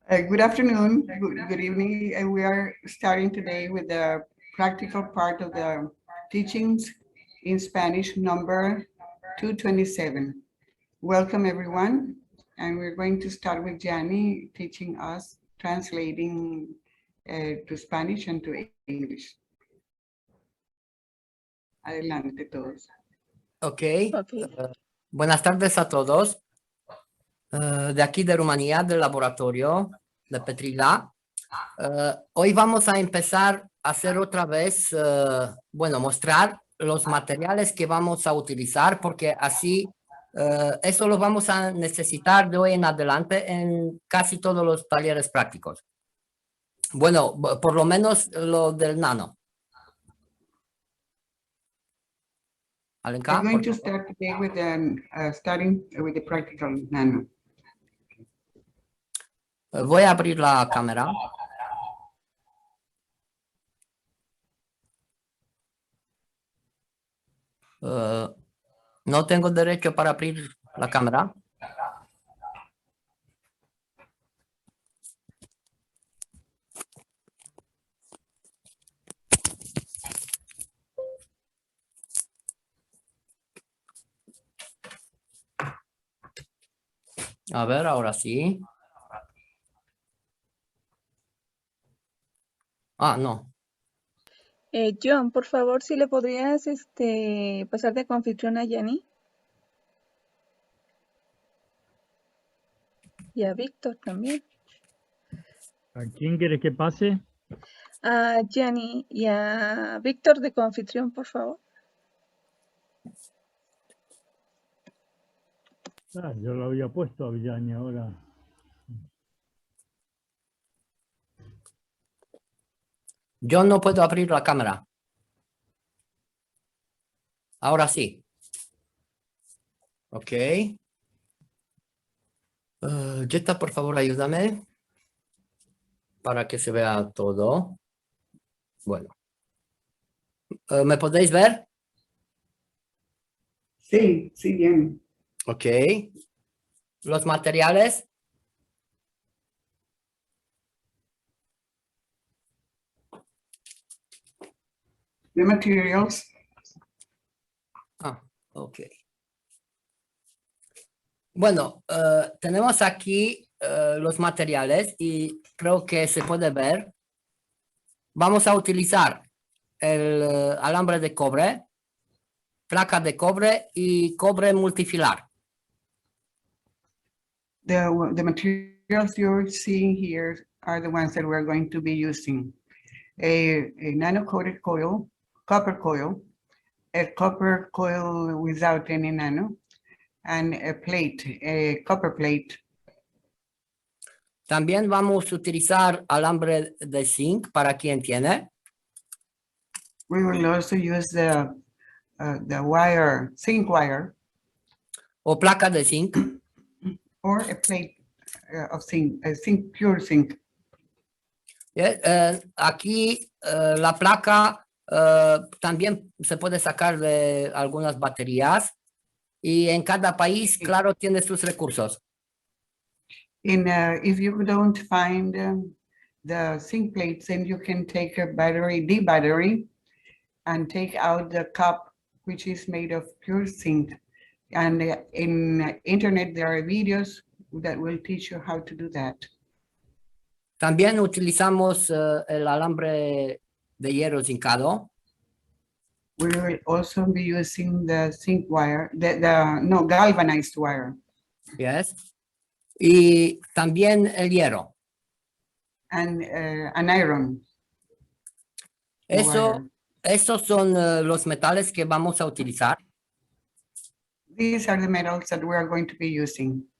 Good afternoon, good evening. We are starting today with the practical part of the teachings in Spanish number 227. Welcome everyone. And we're going to start with Gianni teaching us translating to Spanish and to English. Adelante todos. Ok. Buenas tardes a todos. De aquí de Rumanía, del laboratorio de Petrila. Hoy vamos a empezar a hacer otra vez, mostrar los materiales que vamos a utilizar, porque así eso lo vamos a necesitar de hoy en adelante en casi todos los talleres prácticos. Bueno, por lo menos lo del nano. We're going to start today with starting with the practical nano. Voy a abrir la cámara. No tengo derecho para abrir la cámara. A ver, ahora sí. Ah, no. John, por favor, si le podrías pasar de confitrión a Jenny. Y a Víctor también. ¿A quién quieres que pase? A Jenny y a Víctor de confitrión, por favor. Yo lo había puesto a Villani ahora. Yo no puedo abrir la cámara. Ahora sí. Ok. Jetta, por favor, ayúdame para que se vea todo. Bueno. ¿Me podéis ver? Sí, sí, bien. Ok. Los materiales. The materials. Ah, ok. Bueno, tenemos aquí los materiales y creo que se puede ver. Vamos a utilizar el alambre de cobre, placa de cobre y cobre multifilar. The materials you're seeing here are the ones that we're going to be using. A nano-coated coil, copper coil, a copper coil without any nano, and a plate, a copper plate. También vamos a utilizar alambre de zinc para quien tiene. We will also use the wire, zinc wire. O placa de zinc. Or a plate of zinc, pure zinc. Aquí la placa también se puede sacar de algunas baterías y en cada país, claro, tiene sus recursos. If you don't find the zinc plates, then you can take a battery, the battery, and take out the cup, which is made of pure zinc. And in internet, there are videos that will teach you how to do that. También utilizamos el alambre de hierro zincado. We will also be using the zinc wire, galvanized wire. Yes. Y también el hierro. And an iron. Esos son los metales que vamos a utilizar. These are the metals that we are going to be using.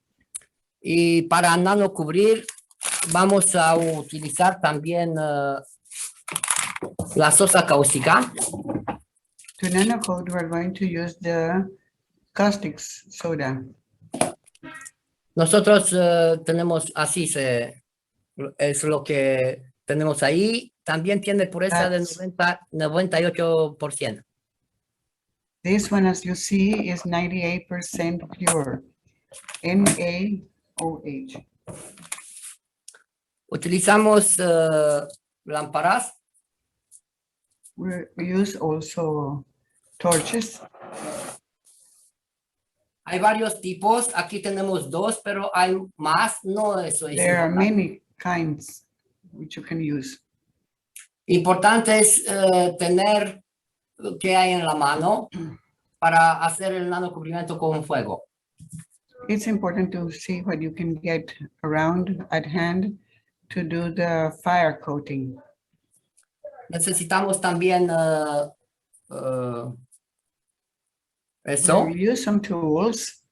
Y para nano cubrir, vamos a utilizar también la sosa cáustica. To nano coat, we're going to use the caustic soda. Nosotros tenemos así, es lo que tenemos ahí. También tiene pureza de 98%. This one, as you see, is 98% pure. NaOH. Utilizamos lámparas. We use also torches. Hay varios tipos. Aquí tenemos dos, pero hay más. No, eso es There are importante. many kinds which you can use. Importante es tener lo que hay en la mano para hacer el nanocubrimiento con fuego. It's important to see what you can get around at hand to do the fire coating. Necesitamos también eso, We'll use some tools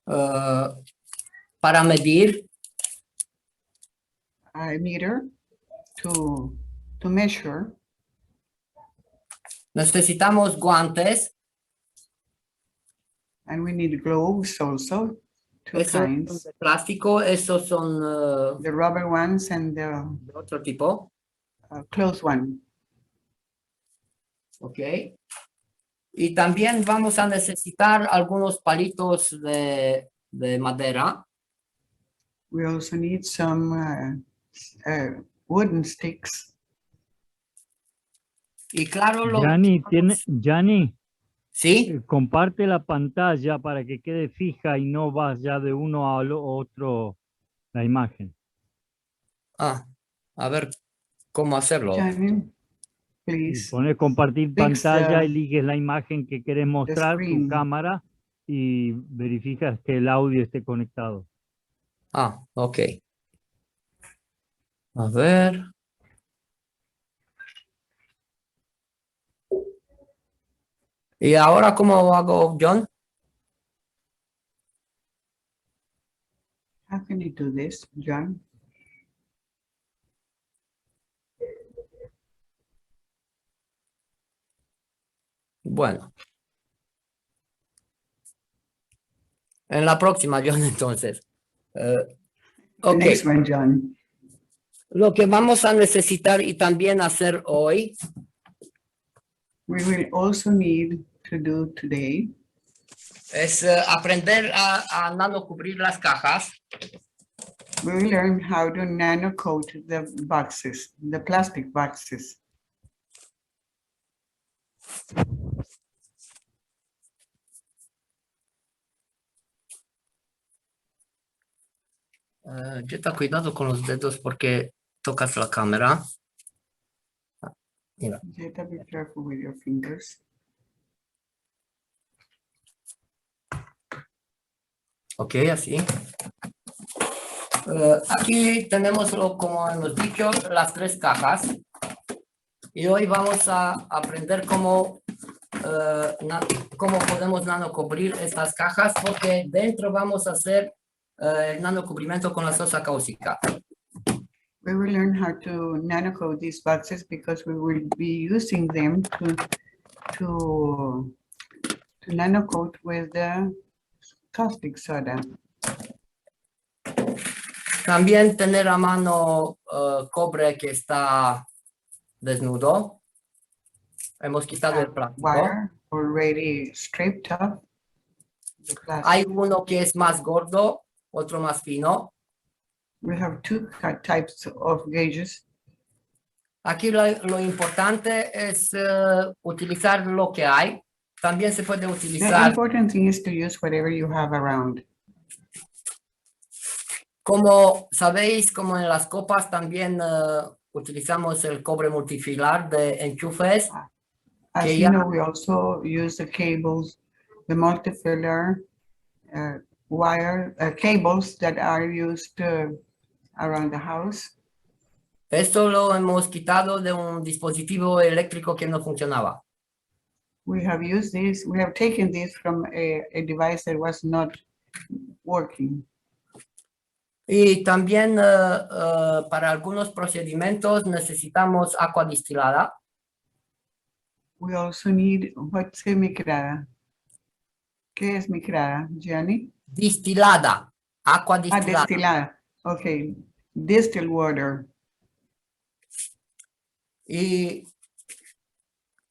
para medir. a meter to measure. Necesitamos guantes. And we need gloves also, two Esos son kinds, de plástico, esos son the rubber ones and the de otro tipo. closed one. Ok. Y también vamos a necesitar algunos palitos de madera. We also need some wooden sticks. Y claro, Gianni, ¿sí? comparte la pantalla para que quede fija y no vaya de uno al otro la imagen. Ah, a ver cómo hacerlo. Johnny, Si please. pones compartir Fix pantalla, the- eliges la imagen que querés mostrar, tu screen. cámara, y verificas que el audio esté conectado. Ah, ok. A ver. ¿Y ahora cómo hago, John? How can you do this, John? Bueno. En la próxima, John, entonces. The Ok. next one, John. Lo que vamos a necesitar y también hacer hoy We will also need to do today es aprender a nanocubrir las cajas. we will learn how to nano coat the boxes, the plastic boxes. Jetta, cuidado con los dedos porque tocas la cámara. Mira. Jetta, be careful with your fingers. Ok, así. Aquí tenemos, como hemos dicho, las tres cajas. Y hoy vamos a aprender cómo podemos nanocubrir estas cajas, porque dentro vamos a hacer el nanocubrimiento con la sosa cáustica. We will learn how to nano coat these boxes because we will be using them to nano coat with the caustic soda. También tener a mano cobre que está desnudo. Hemos quitado el plástico. Wire already stripped off the Hay plastic. uno que es más gordo, otro más fino. We have two types of gauges. Aquí lo importante es utilizar lo que hay. También se puede The utilizar, important thing is to use whatever you have around. como sabéis, como en las copas también utilizamos el cobre multifilar de enchufes. As Okay, you yeah. know, we also use the cables, the multifilar wire cables that are used around the house. Esto lo hemos quitado de un dispositivo eléctrico que no funcionaba. We have used this, we have taken this from a device that was not working. Y también para algunos procedimientos necesitamos agua destilada. We also need, what's micrada? ¿Qué es micrada, Gianni? Destilada, agua destilada. Destilada. Okay, distilled water. Y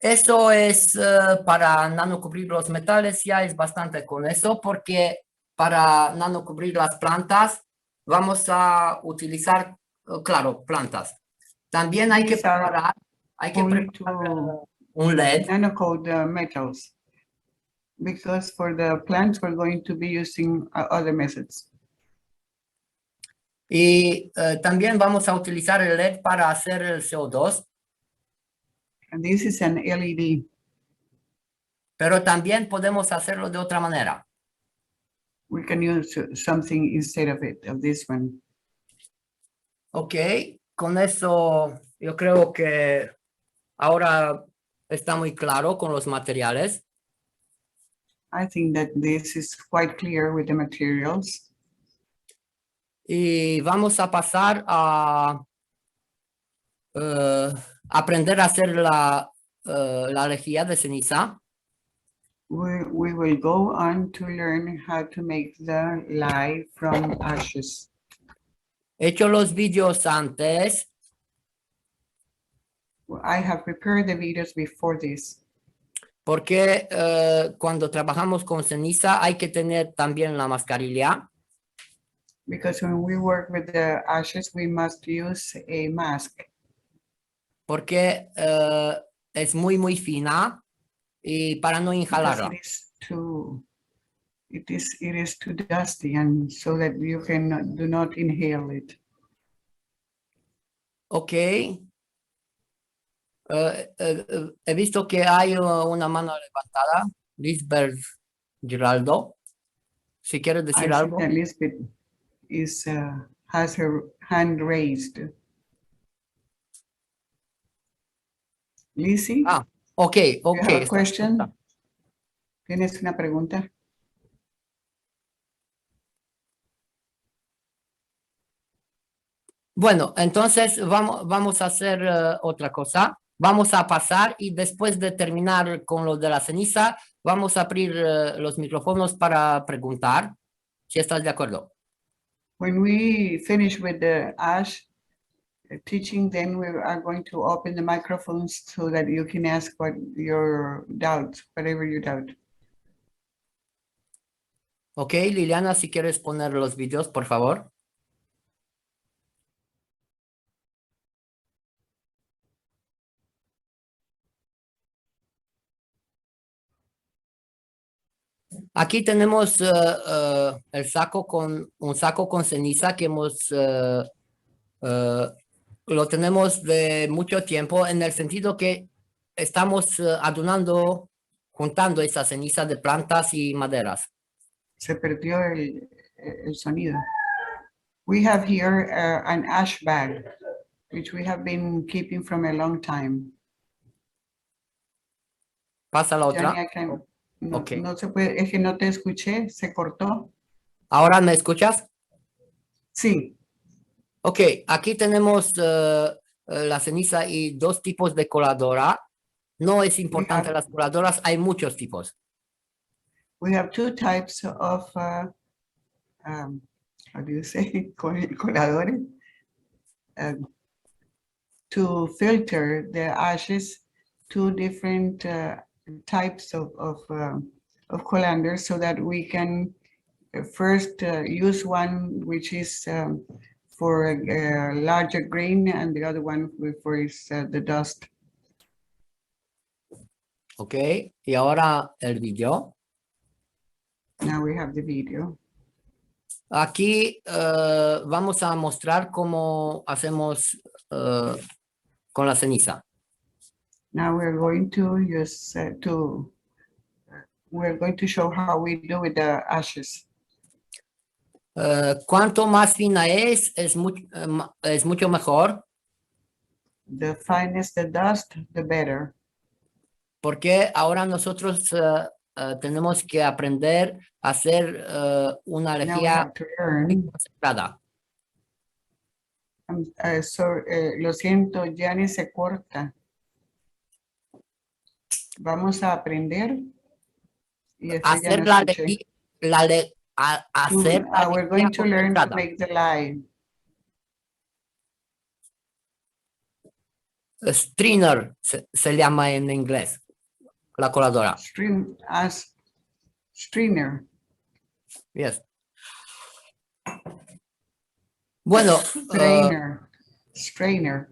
eso es para nanocubrir los metales, ya es bastante con eso, porque para nanocubrir las plantas vamos a utilizar, claro, plantas. También hay que These are preparar, only to un LED. nanocoat the metals. Because for the plants, we're going to be using other methods. Y también vamos a utilizar el LED para hacer el CO2, And this is an LED, pero también podemos hacerlo de otra manera. we can use something instead of it, of this one. Ok, con eso yo creo que ahora está muy claro con los materiales. I think that this is quite clear with the materials. Y vamos a pasar a aprender a hacer la lejía de ceniza. We will go on to learn how to make the lye from ashes. He hecho los vídeos antes. I have prepared the videos before this Porque cuando trabajamos con ceniza hay que tener también la mascarilla. because when we work with the ashes, we must use a mask Porque es muy fina y para no because inhalarla. it is too dusty, and so that you can do not inhale it. Ok. He visto que hay una mano levantada. Lisbeth Giraldo. Si quieres I decir see algo. that Lisbeth has her hand raised. Lizzie, Ah, ok. you have a question? ¿Tienes una pregunta? Bueno, entonces vamos a hacer otra cosa. Vamos a pasar y después de terminar con lo de la ceniza, vamos a abrir los micrófonos para preguntar, si estás de acuerdo. When we finish with the ash teaching, then we are going to open the microphones so that you can ask what your doubts, whatever you doubt. Ok, Liliana, si quieres poner los vídeos, por favor. Aquí tenemos el saco un saco con ceniza que lo tenemos de mucho tiempo en el sentido que estamos juntando esa ceniza de plantas y maderas. Se perdió el sonido. We have here an ash bag, which we have been keeping from a long time. Pasa la Gianni, otra. Ok. no se puede, es que no te escuché, se cortó. ¿Ahora me escuchas? Sí, Ok, aquí tenemos la ceniza y dos tipos de coladora. No es importante las coladoras, hay muchos tipos. we have two types of, how do you say, coladores? To filter the ashes, two different types of colanders, so that we can first use one which is for a larger grain, and the other one for the dust. Ok, y ahora el video. Now we have the video. Aquí vamos a mostrar cómo hacemos con la ceniza. Now we're going to use we're going to show how we do with the ashes. Cuanto más fina es mucho mejor. The finest the dust, the better. Porque ahora nosotros tenemos que aprender a hacer una Now we lejía have to learn. concentrada. Lo siento, Gianni se corta. Vamos a aprender. Y después ya Hacer no la escuché. lejía, hacer la We're lejía going to learn to concentrada. make the lye. Strainer se llama en inglés, la coladora. Strainer. Yes. Bueno, strainer.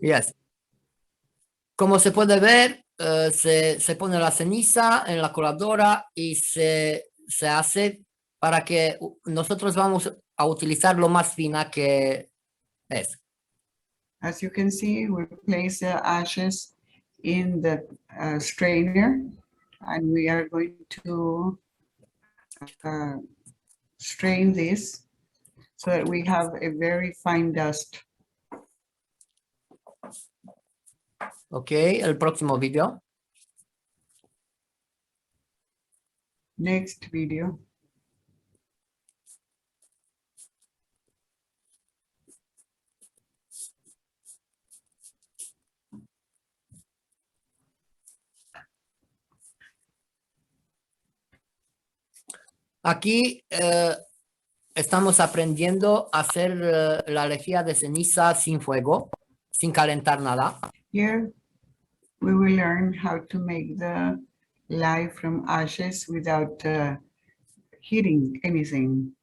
yes. Como se puede ver, se pone la ceniza en la coladora y se hace para que nosotros vamos a utilizar lo más fina que es. As you can see, we place the ashes in the strainer, and we are going to strain this so that we have a very fine dust. Ok, el próximo video. Next video. Aquí estamos aprendiendo a hacer la lejía de ceniza sin fuego, sin calentar nada. Here, we will learn how to make the lye from ashes without heating anything.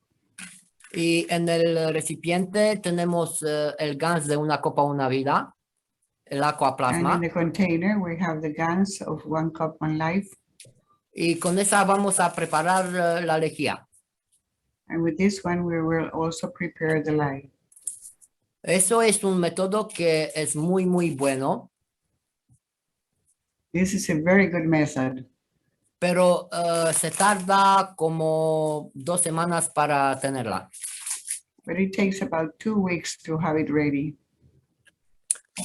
Y en el recipiente tenemos el gas de una copa una vida, el And aquaplasma. in the container, we have the gans of 1 cup on life. Y con esa vamos a preparar la lejía. And with this one, we will also prepare the lye. Eso es un método que es muy, muy bueno, This is a very good method, pero se tarda como 2 semanas para tenerla. but it takes about 2 weeks to have it ready.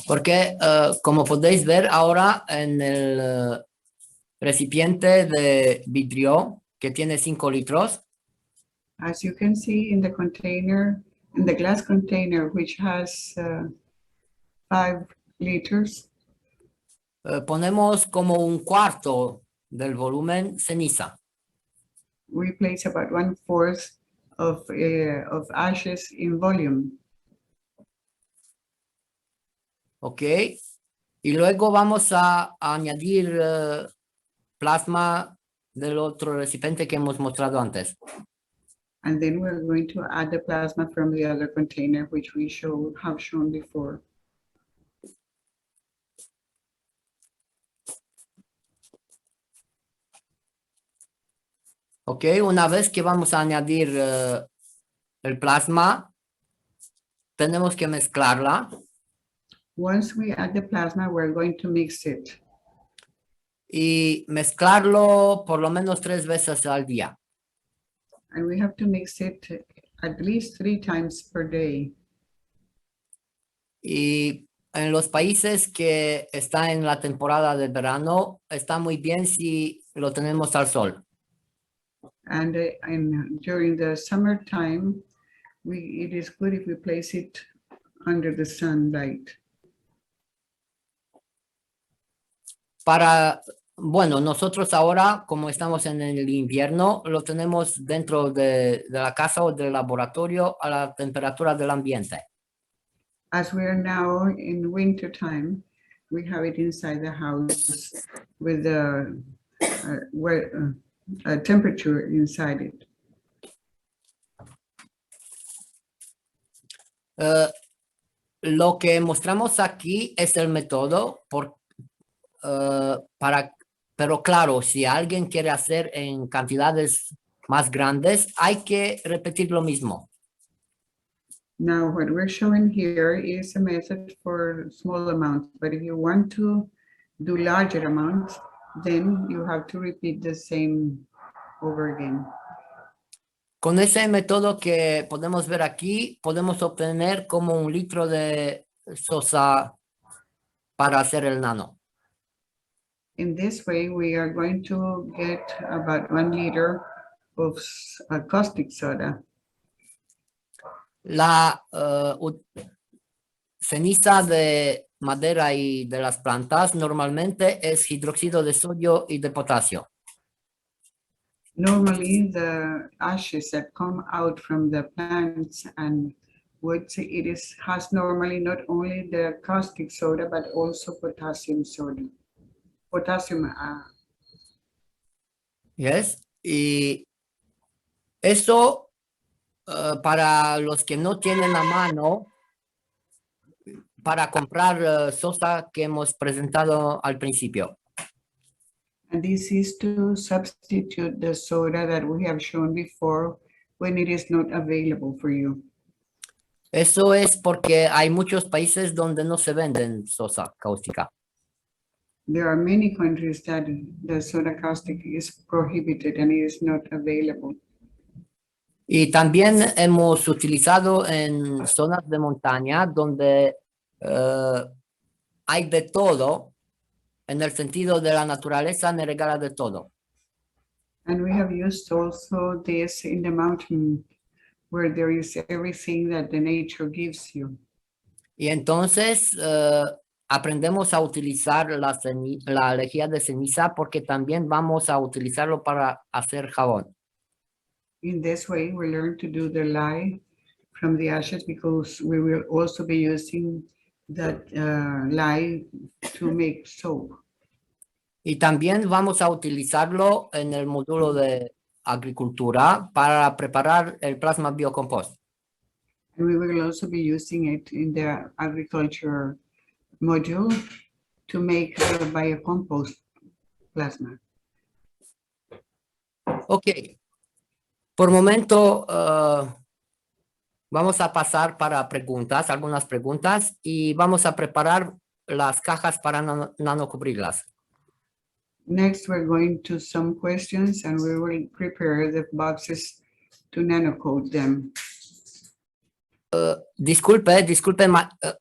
Porque como podéis ver ahora en el recipiente de vidrio que tiene 5 litros, As you can see in the container, in the glass container, which has 5 liters, ponemos como un cuarto del volumen ceniza. we place about 1/4 of ashes in volume. ¿Ok? Y luego vamos a añadir plasma del otro recipiente que hemos mostrado antes. And then we're going to add the plasma from the other container, which we have shown before. ¿Ok? Una vez que vamos a añadir el plasma, tenemos que mezclarla. Once we add the plasma, we're going to mix it. Y mezclarlo por lo menos 3 veces al día. And we have to mix it at least 3 times per day. Y en los países que está en la temporada de verano, está muy bien si lo tenemos al sol. And during the summertime, it is good if we place it under the sunlight. Bueno, nosotros ahora, como estamos en el invierno, lo tenemos dentro de la casa o del laboratorio a la temperatura del ambiente. As we are now in winter time, we have it inside the house with the temperature inside it. Lo que mostramos aquí es el método pero claro, si alguien quiere hacer en cantidades más grandes, hay que repetir lo mismo. Now, what we're showing here is a method for small amounts, but if you want to do larger amounts, then you have to repeat the same over again. Con ese método que podemos ver aquí, podemos obtener como 1 litro de sosa para hacer el nano. In this way, we are going to get about 1 liter of caustic soda. La ceniza de madera y de las plantas normalmente es hidróxido de sodio y de potasio. Normally, the ashes that come out from the plants and woods, has normally not only the caustic soda, but also potassium soda. Potassium. Yes. Y eso para los que no tienen a mano, para comprar sosa que hemos presentado al principio. And this is to substitute the soda that we have shown before when it is not available for you. Eso es porque hay muchos países donde no se venden sosa cáustica. There are many countries that the soda caustic is prohibited and it is not available. Y también hemos utilizado en zonas de montaña donde hay de todo, en el sentido de la naturaleza me regala de todo. And we have used also this in the mountain where there is everything that the nature gives you. Y entonces aprendemos a utilizar la lejía de ceniza porque también vamos a utilizarlo para hacer jabón. In this way, we learn to do the lye from the ashes because we will also be using that lye to make soap. Y también vamos a utilizarlo en el módulo de agricultura para preparar el plasma biocompost. And we will also be using it in the agriculture module to make the biocompost plasma. Ok. Por momento vamos a pasar para preguntas, algunas preguntas, y vamos a preparar las cajas para nanocubrirlas. Next, we're going to some questions and we will prepare the boxes to nanocoat them. Disculpe,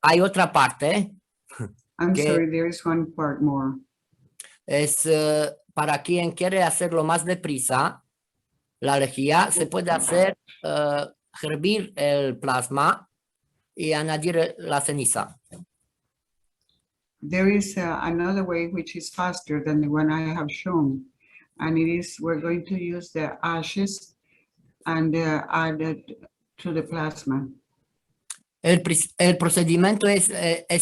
hay otra parte. I'm Que- sorry, there is one part more. Es para quien quiere hacerlo más deprisa, la lejía se puede hacer hervir el plasma y añadir la ceniza. There is another way which is faster than the one I have shown. And it is, we're going to use the ashes and add it to the plasma. El procedimiento es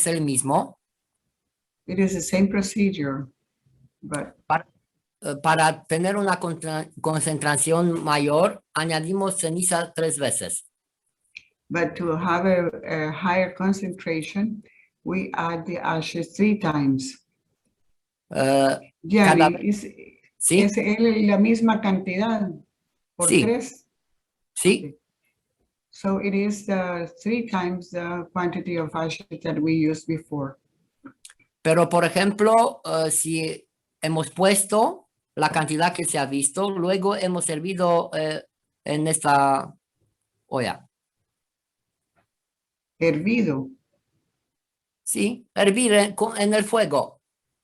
el mismo. It is the same procedure, but Para tener una concentración mayor, añadimos ceniza 3 veces. to have a higher concentration, we add the ashes 3 times. Cada Gianni, ¿Sí? ¿es la misma cantidad por Sí. 3? Sí. So it is 3 times the quantity of ashes that we used before. Pero, por ejemplo, si hemos puesto la cantidad que se ha visto, luego hemos servido en esta olla. Hervido. Sí, hervir en el fuego.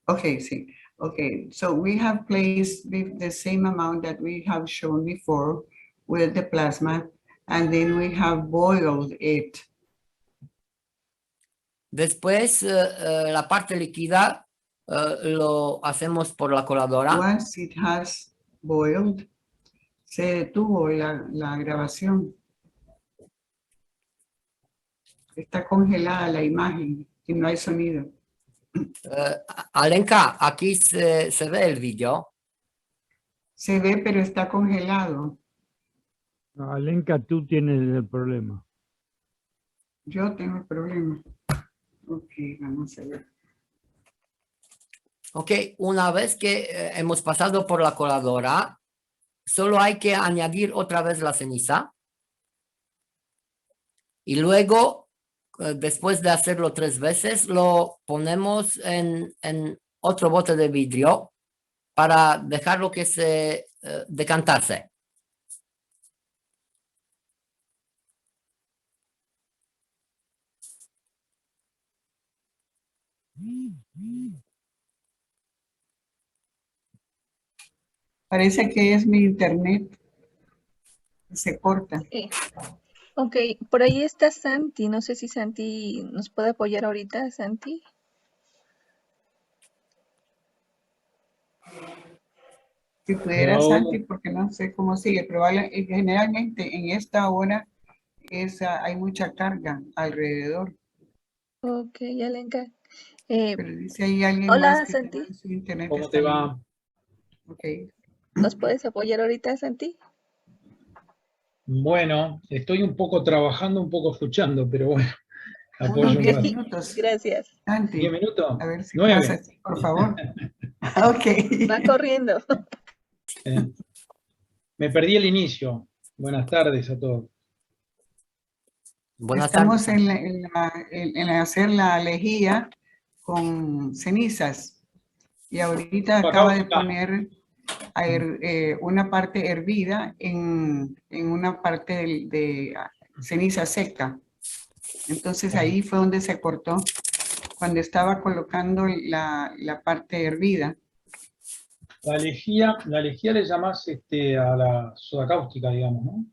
Okay, see. Okay, so we have placed the same amount that we have shown before with the plasma, and then we have boiled it. Después, la parte líquida lo hacemos por la coladora. Once it has boiled, se detuvo la grabación. Está congelada la imagen y no hay sonido. Alenka, aquí se ve el vídeo. Se ve, pero está congelado. No, Alenka, tú tienes el problema. Yo tengo el problema. Ok, vamos a ver. Ok, una vez que hemos pasado por la coladora, solo hay que añadir otra vez la ceniza. Y luego, después de hacerlo 3 veces, lo ponemos en otro bote de vidrio para dejarlo que se decantarse. Parece que es mi internet. Se corta. Ok, por ahí está Santi. No sé si Santi nos puede apoyar ahorita, Santi. Si pudiera, Hello. Santi, porque no sé cómo sigue, pero generalmente en esta hora hay mucha carga alrededor. Ok, Alenka. Pero dice ahí alguien Hola, más que Santi. también su internet ¿Cómo está te bien. va? Ok. ¿Nos puedes apoyar ahorita, Santi? Bueno, estoy un poco trabajando, un poco escuchando, pero bueno, Unos apoyo un 10 rato. minutos. Gracias. Santi, 10 minutos, a ver si 9. pasa así, por favor. Ok. Va corriendo. Me perdí el inicio. Buenas tardes a todos. Buenas tardes. Estamos en hacer la lejía con cenizas. Y ahorita acaba de poner una parte hervida en una parte de ceniza seca. Entonces ahí fue donde se cortó cuando estaba colocando la parte hervida. La lejía le llamás a la soda cáustica, digamos, ¿no?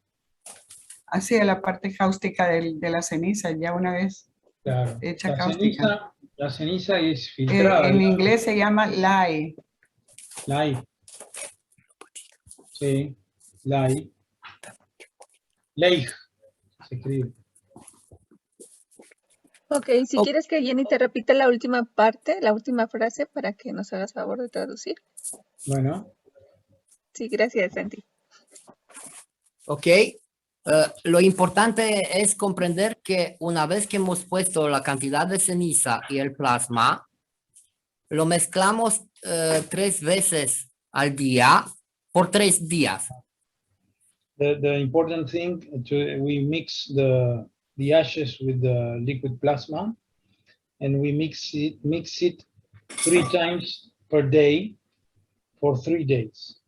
Hacia la parte cáustica de la ceniza, ya una vez Claro. hecha cáustica. La ceniza es filtrada. En digamos. inglés se llama lye. Lye. Sí, lye. Leij se escribe. Ok, si quieres que Jenny te repita la última parte, la última frase, para que nos hagas favor de traducir. Bueno, Sí, gracias, Santi. Ok. Lo importante es comprender que una vez que hemos puesto la cantidad de ceniza y el plasma, lo mezclamos 3 veces al día por 3 días. the important thing, we mix the ashes with the liquid plasma, and we mix it 3 times per day for 3 days.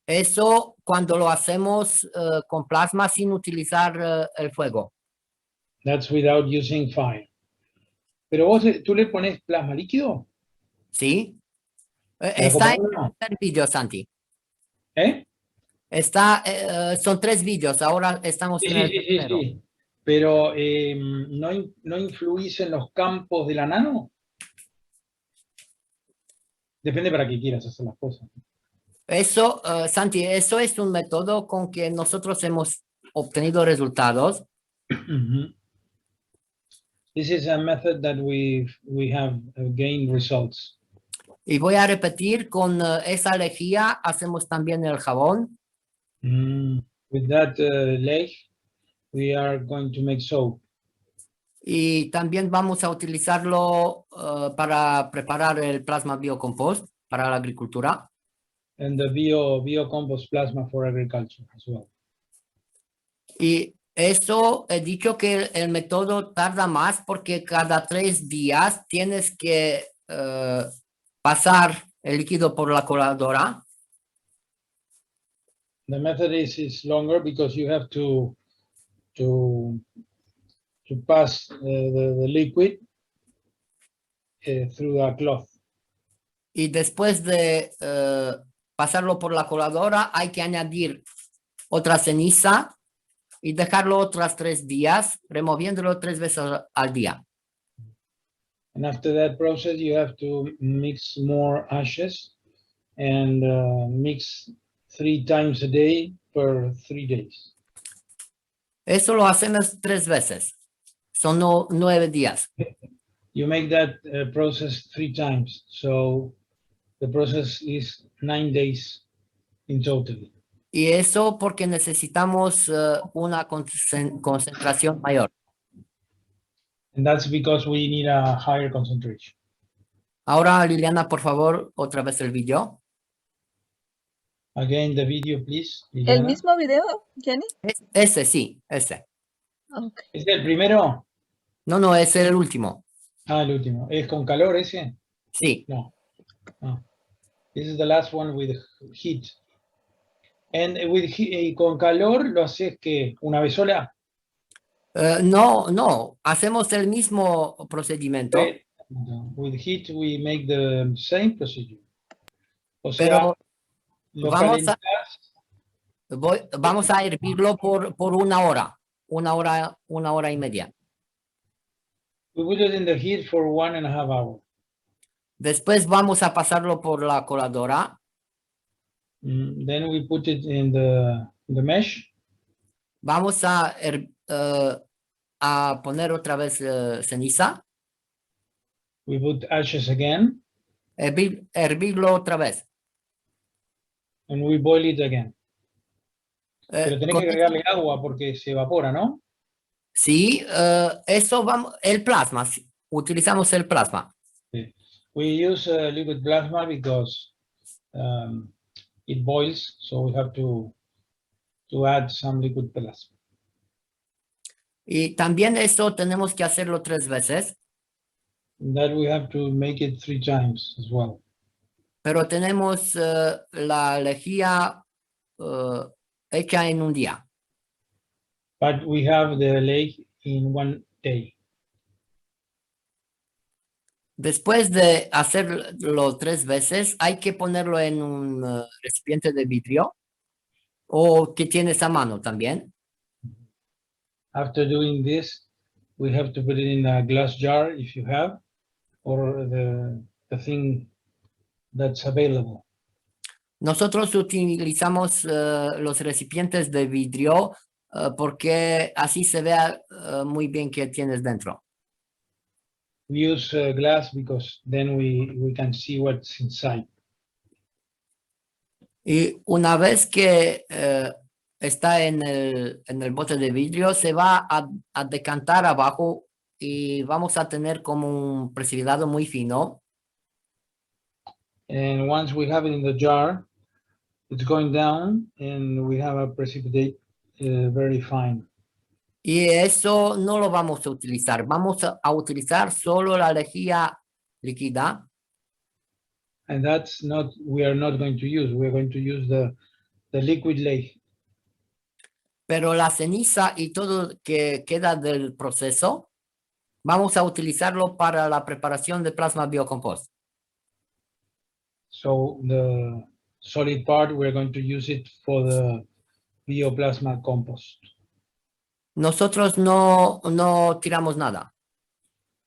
Eso cuando lo hacemos con plasma sin utilizar el fuego. That's without using fire. Pero tú le pones plasma líquido. ¿Sí? ¿La Está en compañía no? el vídeo, Santi. ¿Eh? Son 3 vídeos, ahora estamos en el tercero. Sí. Pero ¿no influís en los campos de la nano? Depende para qué quieras hacer las cosas. Eso, Santi, eso es un método con que nosotros hemos obtenido resultados. This is a method that we have gained results. Y voy a repetir, con esa lejía hacemos también el jabón. With that lake, we are going to make soap. Y también vamos a utilizarlo para preparar el plasma biocompost para la agricultura. And the biocompost plasma for agriculture as well. Y eso he dicho que el método tarda más porque cada 3 días tienes que pasar el líquido por la coladora. The method is longer because you have to pass the liquid through a cloth. Y después de pasarlo por la coladora hay que añadir otra ceniza y dejarlo otras 3 días, removiéndolo 3 veces al día. And after that process, you have to mix more ashes and mix 3 times a day for 3 days. Eso lo hacemos 3 veces. Son 9 días. You make that process 3 times. So the process is 9 days in total. Y eso porque necesitamos una concentración mayor. And that's because we need a higher concentration. Ahora, Liliana, por favor, otra vez el video. Again, the video, please. ¿El Liliana. mismo video, Jenny? Ese, sí, ese. Ok. ¿Es el primero? No, ese es el último. Ah, el último. ¿Es con calor ese? Sí. No. No. This is the last one with heat. And with con calor lo haces que una vez sola. No, hacemos el mismo procedimiento. With heat we make the same procedure. O sea, Pero lo vamos a hervirlo por 1 hora. 1 hora y media. We put it in the heat for 1.5 hours. Después vamos a pasarlo por la coladora. Then we put it in the mesh. Vamos a poner otra vez ceniza. We put ashes again. Hervirlo otra vez. And we boil it again. Pero tenés con que agregarle agua porque se evapora, ¿no? sí, eso vamos, el plasma, sí, utilizamos el plasma. We use liquid plasma because it boils, so we have to add some liquid plasma. Y también eso tenemos que hacerlo 3 veces, That we have to make it 3 times as well. pero tenemos la lejía hecha en un día. But we have the lake in 1 day. Después de hacerlo 3 veces, hay que ponerlo en un recipiente de vidrio o que tienes a mano también. After doing this, we have to put it in a glass jar if you have, or the thing that's available. Nosotros utilizamos los recipientes de vidrio porque así se vea muy bien qué tienes dentro. We use glass because then we can see what's inside. Y una vez que está en el bote de vidrio, se va a decantar abajo y vamos a tener como un precipitada muy fino. And once we have it in the jar, it's going down and we have a precipitate very fine. Y eso no lo vamos a utilizar. Vamos a utilizar solo la lejía líquida. And that's not, we are not going to use. We're going to use the liquid lake. Pero la ceniza y todo que queda del proceso, vamos a utilizarlo para la preparación de plasma biocompost. So the solid part, we're going to use it for the bioplasma compost. Nosotros no tiramos nada.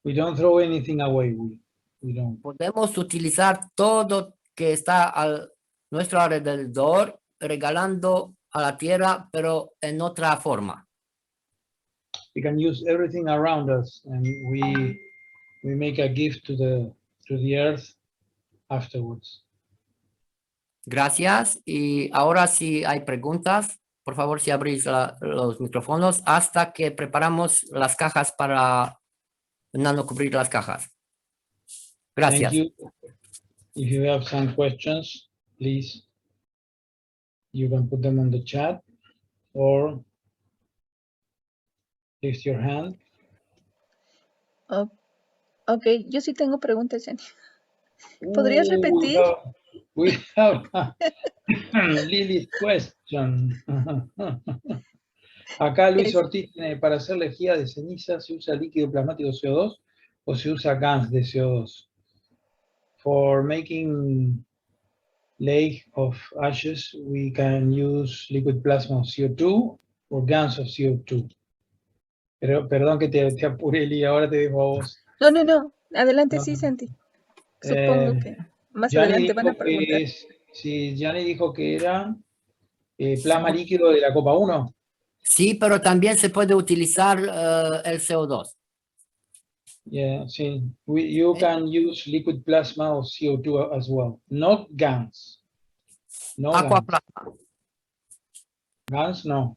We don't throw anything away. We don't. Podemos utilizar todo que está a nuestro alrededor, regalando a la tierra, pero en otra forma. We can use everything around us, and we make a gift to the earth afterwards. Gracias. Y ahora si hay preguntas, por favor, si abrís los micrófonos hasta que preparamos las cajas para nanocubrir las cajas. Gracias. Thank you. If you have some questions, please, you can put them on the chat or lift your hand. Ok, yo sí tengo preguntas, Jenny. ¿Podrías repetir? We have Lily's question. Acá Luis Ortiz tiene, para hacer lejía de ceniza, ¿se usa líquido plasmático CO2 o se usa gas de CO2? For making lake of ashes, we can use liquid plasma of CO2 or gas of CO2. Pero, perdón que te apure, Lili, ahora te dejo a vos. No. Adelante, No. sí, Santi. Supongo que más Gianni adelante van a dijo que preguntar. sí, Gianni dijo que era plasma líquido de la copa 1. Sí, pero también se puede utilizar el CO2. Yeah, sí. You can use liquid plasma of CO2 as well. Not GANs. No Aquaplasma. GANs, no.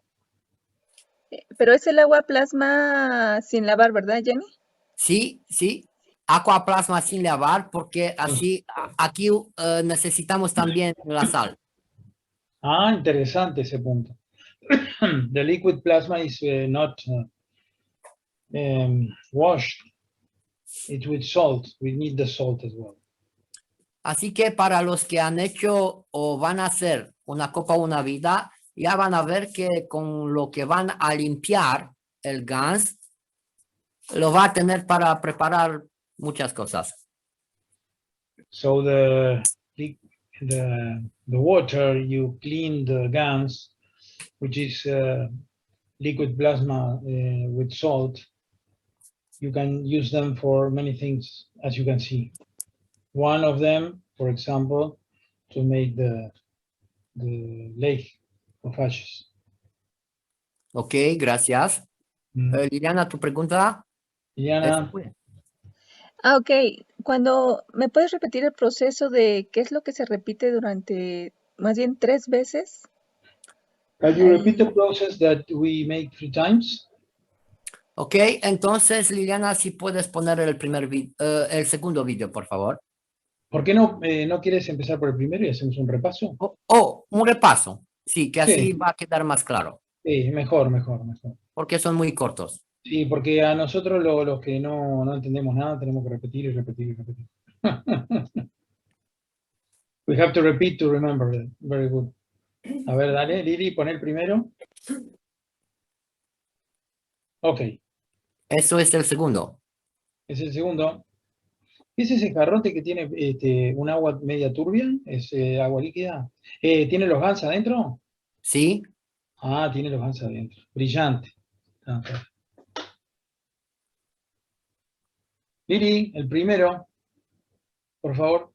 Pero es el agua plasma sin lavar, ¿verdad, Jenny? Sí. Aquaplasma sin lavar porque así aquí necesitamos también la sal. Ah, interesante ese punto. The liquid plasma is not washed. It's with salt. We need the salt as well. Así que para los que han hecho o van a hacer una copa una vida, ya van a ver que con lo que van a limpiar el gas, lo va a tener para preparar muchas cosas. So the water, you clean the gans, which is liquid plasma with salt. You can use them for many things, as you can see. One of them, for example, to make the lake of ashes. Ok, gracias. Liliana, ¿tu pregunta? Liliana, ok. ¿Me puedes repetir el proceso de qué es lo que se repite durante, más bien 3 veces? Can you repeat the process that we make 3 times? Ok, entonces Liliana, si puedes poner el segundo video, por favor. ¿Por qué no quieres empezar por el primero y hacemos un repaso? Un repaso. Sí, que así Sí. va a quedar más claro, Sí, mejor. porque son muy cortos. Sí, porque a nosotros los que no entendemos nada tenemos que repetir y repetir y repetir. We have to repeat to remember it. Very good. A ver, dale, Lili, pon el primero. Ok, Eso es el segundo. es el segundo. ¿Qué es ese jarrote que tiene un agua media turbia? ¿Es agua líquida? ¿Tiene los GANs adentro? ¿Sí? Ah, tiene los GANs adentro. Brillante. Ah, perfecto. Lili, el primero, por favor.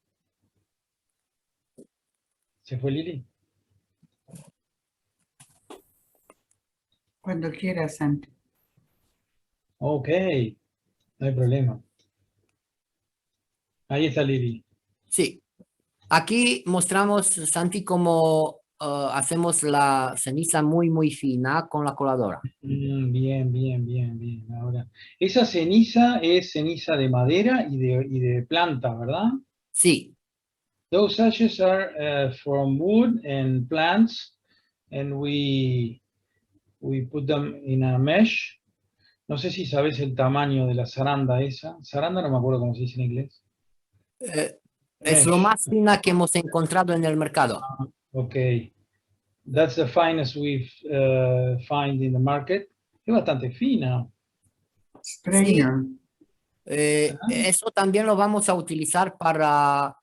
¿Se fue Lili? Cuando quieras, Santi. Ok, no hay problema. Ahí está Lili. Sí. Aquí mostramos, Santi, cómo hacemos la ceniza muy fina con la coladora. Bien. Ahora, esa ceniza es ceniza de madera y de planta, ¿verdad? Sí. Those ashes are from wood and plants, and we put them in a mesh. No sé si sabes el tamaño de la zaranda esa. Zaranda no me acuerdo cómo se dice en inglés. Es lo Mesh. más fina que hemos encontrado en el mercado. Okay. That's the finest we find in the market. Es bastante fina. Sprayer. Eso también lo vamos a utilizar para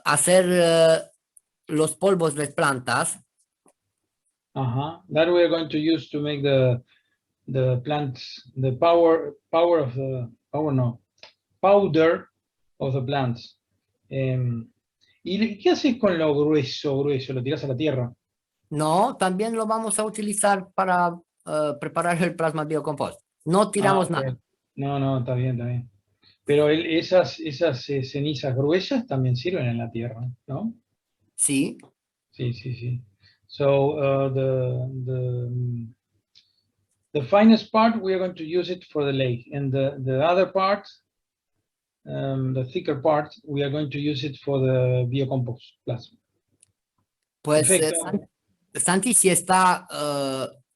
hacer los polvos de plantas. That we are going to use to make the plants, the powder of the plants. ¿Y qué haces con lo grueso? ¿Lo tiras a la tierra? No, también lo vamos a utilizar para preparar el plasma biocompost. No tiramos Ok. nada. No, está bien. Pero esas cenizas gruesas también sirven en la tierra, ¿no? Sí. Sí. So the finest part, we are going to use it for the lake, and the other part, the thicker part, we are going to use it for the biocompost plasma. Pues Perfecto. Santi, si está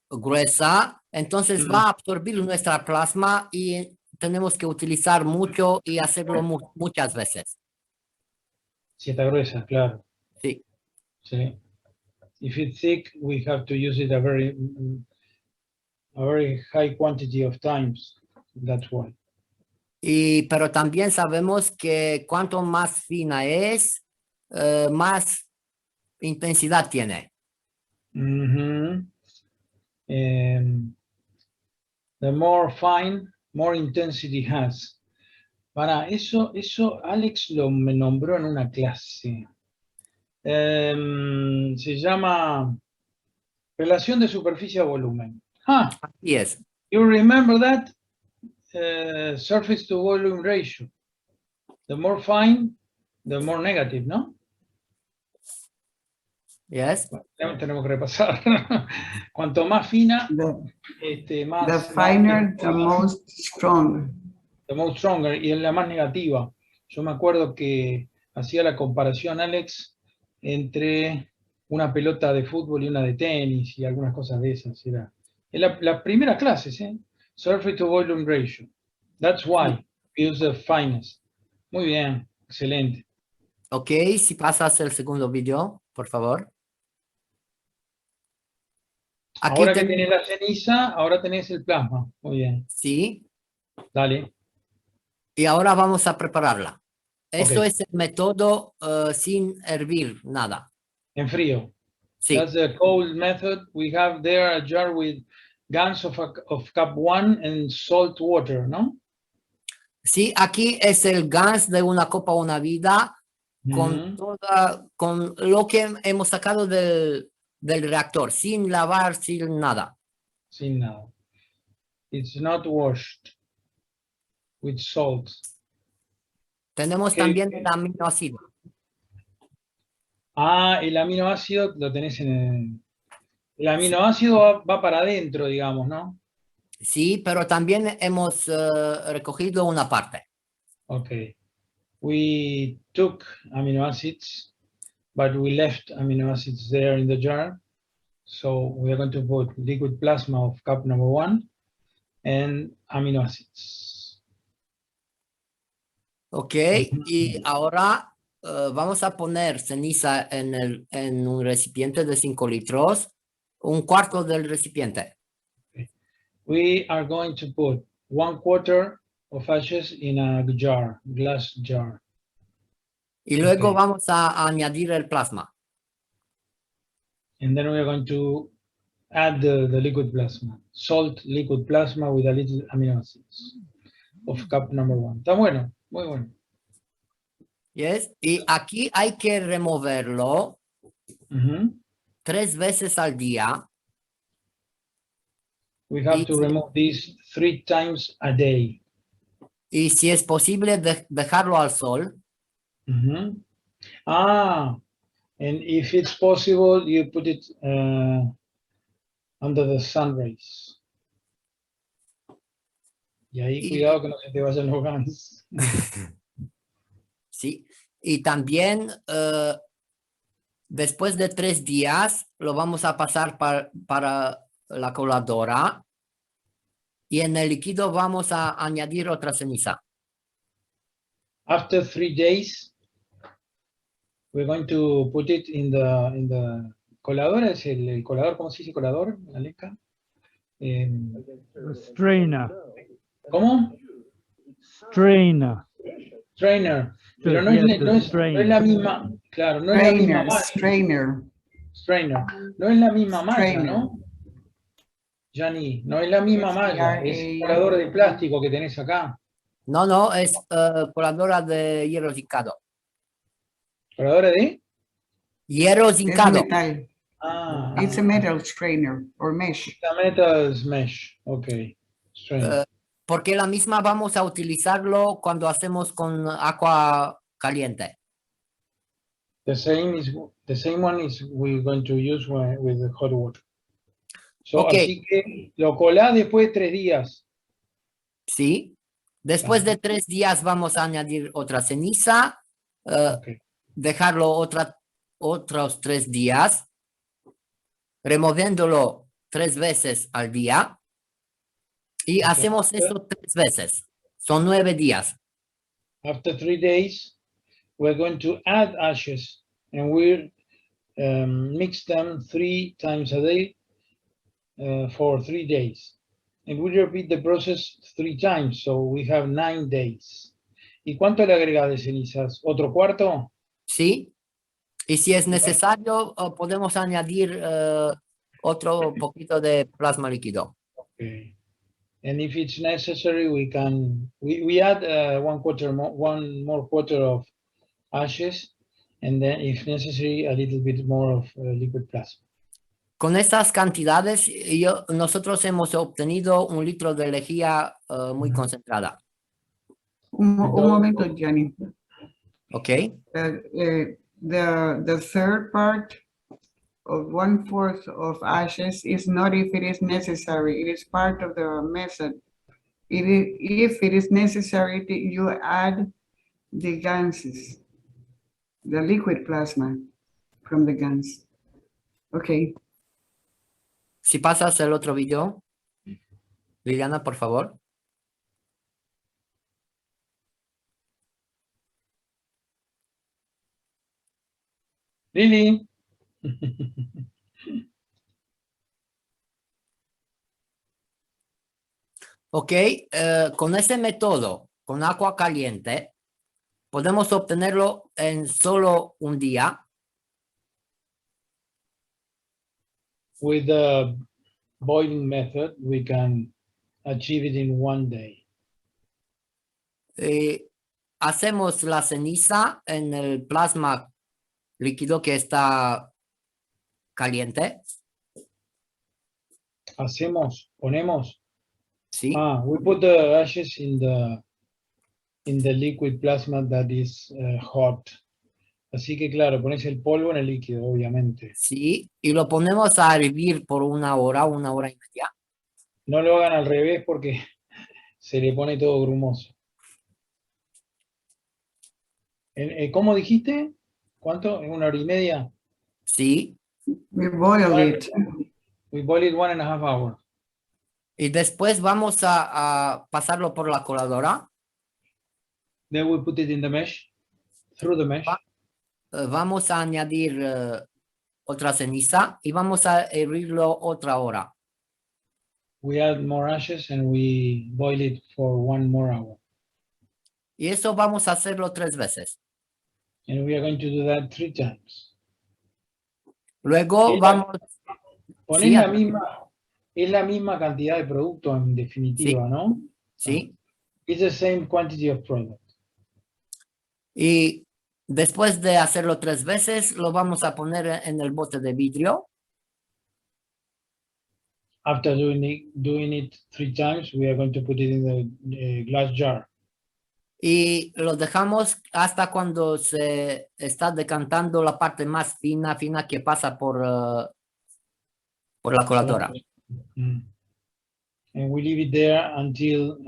gruesa, entonces va a absorber nuestra plasma y tenemos que utilizar mucho y hacerlo muchas veces. Si está gruesa, claro. Sí. Sí. If it's thick, we have to use it a very high quantity of times. That's why. Pero también sabemos que cuanto más fina es, más intensidad tiene. The more fine, more intensity has. Para eso Alex me nombró en una clase. Se llama relación de superficie a volumen. Así es. You remember that? Surface to volume ratio. The more fine, the more negative, ¿no? Yes. Tenemos que repasar. Cuanto más fina, más... The finer, the most strong. The most stronger, y es la más negativa. Yo me acuerdo que hacía la comparación, Alex, entre una pelota de fútbol y una de tenis y algunas cosas de esas. Era las primeras clases, Surface to volume ratio. That's why we use the finest. Muy bien, excelente. Ok, si pasas el segundo video, por favor. Aquí Ahora que tenés la ceniza, ahora tenés el plasma. Muy bien. Sí. Dale. Y ahora vamos a prepararla. Esto Ok. es el método sin hervir nada. En frío. Sí. That's the cold method. We have there a jar with gallons of cup 1 and salt water, ¿no? Sí, aquí es el gas de una copa una vida con lo que hemos sacado del reactor, sin lavar, sin nada. Sin nada. It's not washed with salt. Tenemos también el aminoácido. Ah, el aminoácido lo tenés en el aminoácido va para adentro, digamos, ¿no? Sí, pero también hemos recogido una parte. Okay. We took amino acids, but we left amino acids there in the jar. So we are going to put liquid plasma of cup number 1 and amino acids. Ok, y ahora vamos a poner ceniza en un recipiente de 5 litros, un cuarto del recipiente. We are going to put 1/4 of ashes in a jar, glass jar. Y luego Ok. vamos a añadir el plasma. And then we are going to add the liquid plasma, salt liquid plasma with a little amino acids of cup number 1. Está bueno, muy bueno. Yes. Y aquí hay que removerlo Mhm. 3 veces al día. We have Y, to remove these 3 times a day. y si es posible dejarlo al sol. Mhm. Ah, and if it's possible, you put it under the sun rays. Y ahí Y- cuidado que no se te vayan los ganos. Sí. Y también después de 3 días lo vamos a pasar para la coladora. Y en el líquido vamos a añadir otra ceniza. After 3 days, we're going to put it in the colador. ¿Es el colador? ¿Cómo se dice colador, Aleca? Strainer. ¿Cómo? Strainer. Trainer. Pero no Yes, es, no es strainer. la misma, claro, no es la misma malla. Strainer. Strainer. No es la misma malla, Strainer. ¿no? Yanni, no es la misma malla, es colador de plástico que tenés acá. No, es coladora de hierro zincado. ¿Coladora de? Hierro Es zincado. metal. Ah, It's a metal strainer or mesh. the metal mesh. Ok. Strainer. Porque la misma vamos a utilizarlo cuando hacemos con agua caliente. The same one is we're going to use with the hot water. So, Ok. así que lo colás después de 3 días. Sí. Después de 3 días vamos a añadir otra ceniza. Ok. Dejarlo otros 3 días. Removiéndolo 3 veces al día. Y Ok. hacemos eso 3 veces. Son 9 días. After 3 days, we're going to add ashes and we'll mix them 3 times a day for 3 days. And we repeat the process 3 times, so we have 9 days. ¿Y cuánto le agrega de cenizas? ¿Otro cuarto? Sí. Y si es necesario, podemos añadir otro poquito de plasma líquido. Okay. And if it's necessary, we add one more quarter of ashes, and then if necessary, a little bit more of liquid plasma. Con estas cantidades, nosotros hemos obtenido 1 litro de lejía muy concentrada. Un momento, Johnny. ¿Ok? The third part of 1/4 of ashes is not if it is necessary. It is part of the method. If it is necessary, you add the ganses, the liquid plasma from the gans. Okay. Si pasas el otro video, Liliana, por favor. Lili. Ok, con ese método, con agua caliente, podemos obtenerlo en solo un día. With the boiling method, we can achieve it in 1 day. Hacemos la ceniza en el plasma líquido que está caliente. Ponemos. Sí. We put the ashes in the liquid plasma that is hot, Así que claro, pones el polvo en el líquido, obviamente. Sí, y lo ponemos a hervir por 1 hora y media. No lo hagan al revés porque se le pone todo grumoso. ¿Cómo dijiste? ¿Cuánto? ¿En 1 hora y media? Sí, We boil it. We boil it 1.5 hours. y después vamos a pasarlo por la coladora. Then we put it in the mesh, through the mesh. Vamos a añadir otra ceniza y vamos a hervirlo otra hora. We add more ashes and we boil it for 1 more hour. Y eso vamos a hacerlo 3 veces. And we are going to do that 3 times. Luego Sí, vamos... Pones Sí, es la misma cantidad de producto en definitiva, ¿no? sí. It's the same quantity of product. Y después de hacerlo 3 veces, lo vamos a poner en el bote de vidrio. After doing it 3 times, we are going to put it in the glass jar. Y lo dejamos hasta cuando se está decantando la parte más fina que pasa por la coladora. Mm. And we leave it there until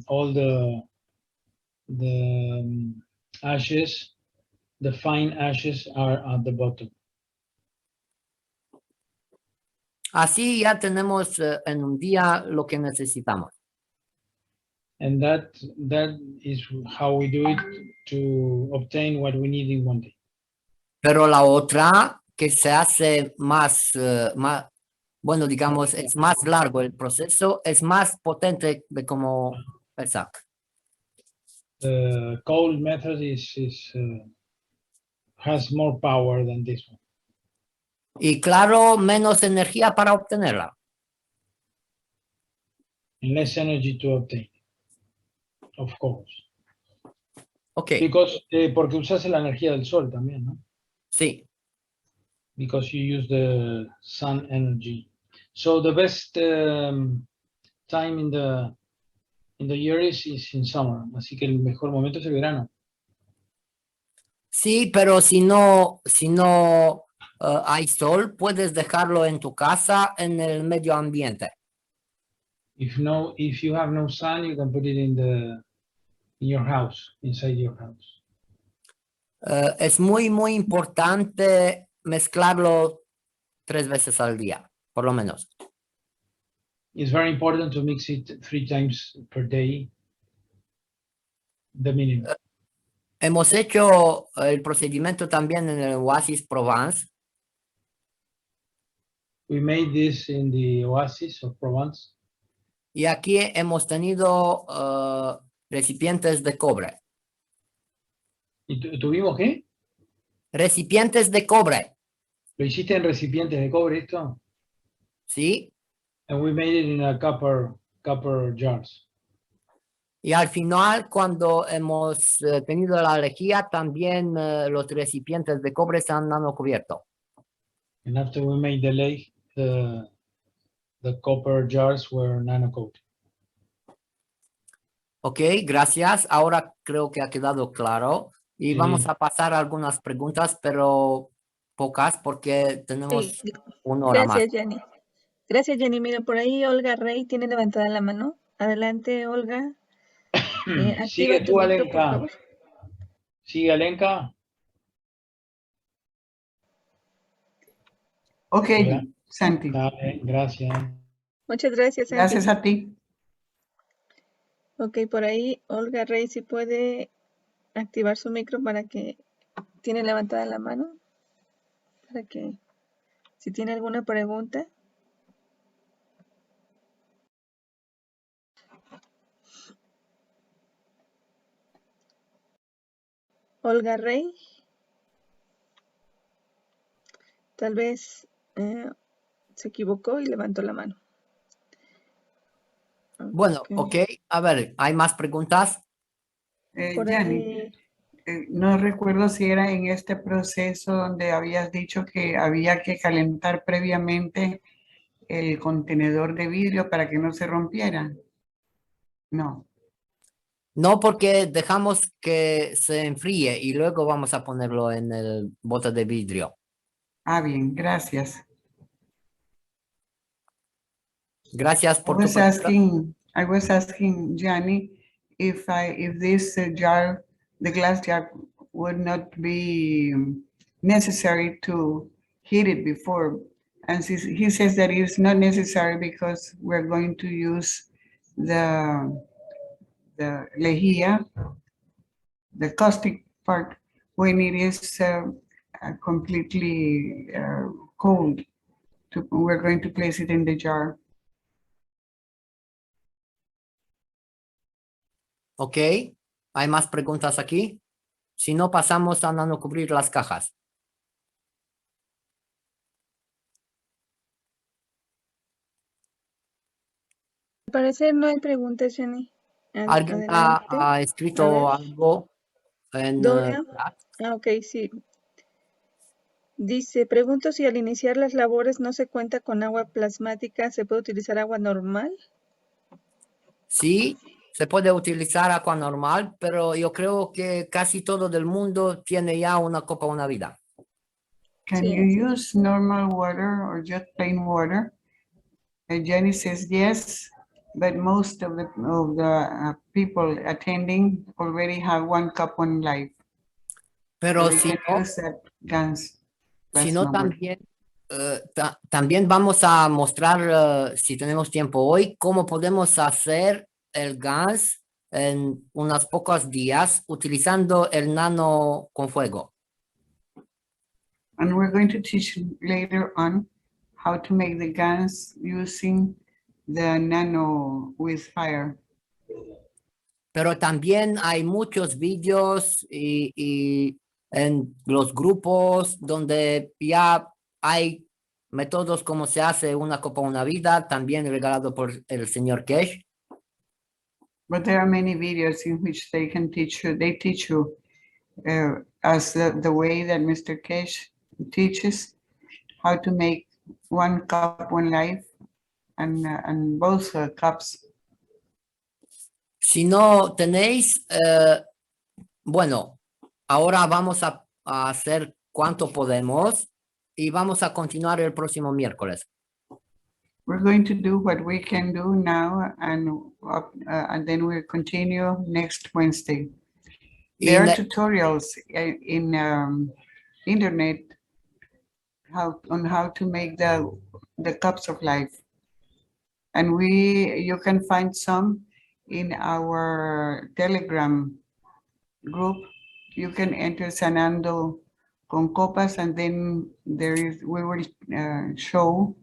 all the ashes, the fine ashes, are at the bottom. Así ya tenemos en un día lo que necesitamos. And that is how we do it to obtain what we need in 1 day. Pero la otra que se hace más, bueno, digamos, es más largo el proceso, es más potente de como pensar. The cold method has more power than this one. Y claro, menos energía para obtenerla. And less energy to obtain, of course. Ok, Because, porque usas la energía del sol también, ¿no? sí. Because you use the sun energy. So the best time in the year is in summer. Así que el mejor momento es el verano. Sí, pero si no hay sol, puedes dejarlo en tu casa en el medio ambiente. If you have no sun, you can put it in your house, inside your house. Es muy importante mezclarlo 3 veces al día, por lo menos. It's very important to mix it 3 times per day, the minimum. Hemos hecho el procedimiento también en el Oasis Provence. We made this in the Oasis of Provence. Y aquí hemos tenido recipientes de cobre. ¿Y tuvimos qué? Recipientes de cobre, ¿Lo hiciste en recipientes de cobre esto? ¿sí? And we made it in a copper jars. Y al final, cuando hemos tenido la lejía, también los recipientes de cobre se han cubierto. And after we made the lake, the copper jars were nano coated. Ok, gracias. Ahora creo que ha quedado claro. Y Sí. vamos a pasar a algunas preguntas, pero pocas porque tenemos Sí, 1 hora más. gracias, Jenny. Gracias, Jenny. Mira, por ahí Olga Rey tiene levantada la mano. Adelante, Olga. Activa Sigue tu tú, micro, por Alenka. favor. Sigue, Alenka. Ok, Hola. Santi. Dale, gracias. Muchas gracias, Santi. Gracias a ti. Ok, por ahí Olga Rey si puede activar su micro para que tiene levantada la mano. Para que si tiene alguna pregunta. Olga Rey. Tal vez se equivocó y levantó la mano. Bueno, ok. A ver, ¿hay más preguntas? Por Yanni, ahí, no recuerdo si era en este proceso donde habías dicho que había que calentar previamente el contenedor de vidrio para que no se rompiera. No. No, porque dejamos que se enfríe y luego vamos a ponerlo en el bote de vidrio. Ah, bien, gracias. Gracias I por tu was pregunta. asking Gianni if this jar, the glass jar, would not be necessary to heat it before. And he says that it's not necessary because we're going to use the lejía, the caustic part, when it is completely cold. We're going to place it in the jar. Ok, ¿hay más preguntas aquí? Si no, pasamos a no cubrir las cajas. Al parecer no hay preguntas, Jenny. ¿Alguien Adelante. ha A escrito ver. algo en Doria. chat? Ok, sí. Dice, pregunto si al iniciar las labores no se cuenta con agua plasmática, ¿se puede utilizar agua normal? Sí, se puede utilizar agua normal, pero yo creo que casi todo el mundo tiene ya una copa, una vida. Can Sí, you así es. use normal water or just plain water? And Jenny says yes, but most of the people attending already have 1 cup, 1 life. Pero So we can use that GANS si class no number. también, también vamos a mostrar, si tenemos tiempo hoy, cómo podemos hacer el gas en unos pocos días utilizando el nano con fuego. And we're going to teach later on how to make the GANS using the nano with fire. Pero también hay muchos vídeos y en los grupos donde ya hay métodos como se hace una copa, una vida, también regalado por el señor Cash. But there are many videos in which they can teach you, they teach you as the way that Mr. Cash teaches how to make 1 cup, 1 life and both cups. Si no tenéis, bueno, ahora vamos a hacer cuanto podemos y vamos a continuar el próximo miércoles. We're going to do what we can do now and then we'll continue next Wednesday. There are tutorials in internet on how to make the cups of life. And you can find some in our Telegram group. You can enter Sanando con Copas and then we will show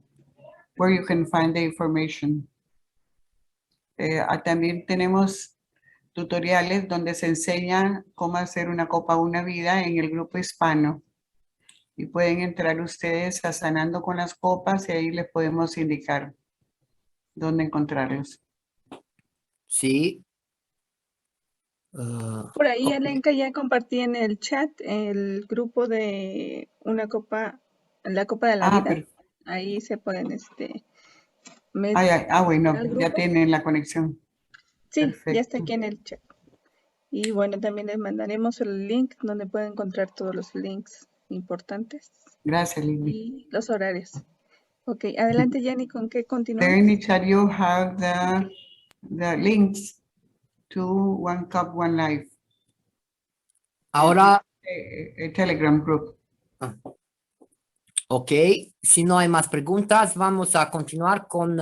where you can find the information. También tenemos tutoriales donde se enseña cómo hacer una copa, una vida en el grupo hispano. Y pueden entrar ustedes a Sanando con las Copas y ahí les podemos indicar dónde encontrarlos. Sí. Por ahí, Ok. Alenka, ya compartí en el chat el grupo de una copa, la copa de la vida. Perfecto. Ahí se pueden Bueno, al ya grupo. tienen la conexión. Sí, Perfecto. ya está aquí en el chat. Y bueno, también les mandaremos el link donde pueden encontrar todos los links importantes. Gracias, Lili. Y los horarios. Ok, adelante, Yanni, ¿con qué There continuamos? in the chat you have the links to 1 cup, 1 life. Ahora, A Telegram group. ok, si no hay más preguntas, vamos a continuar con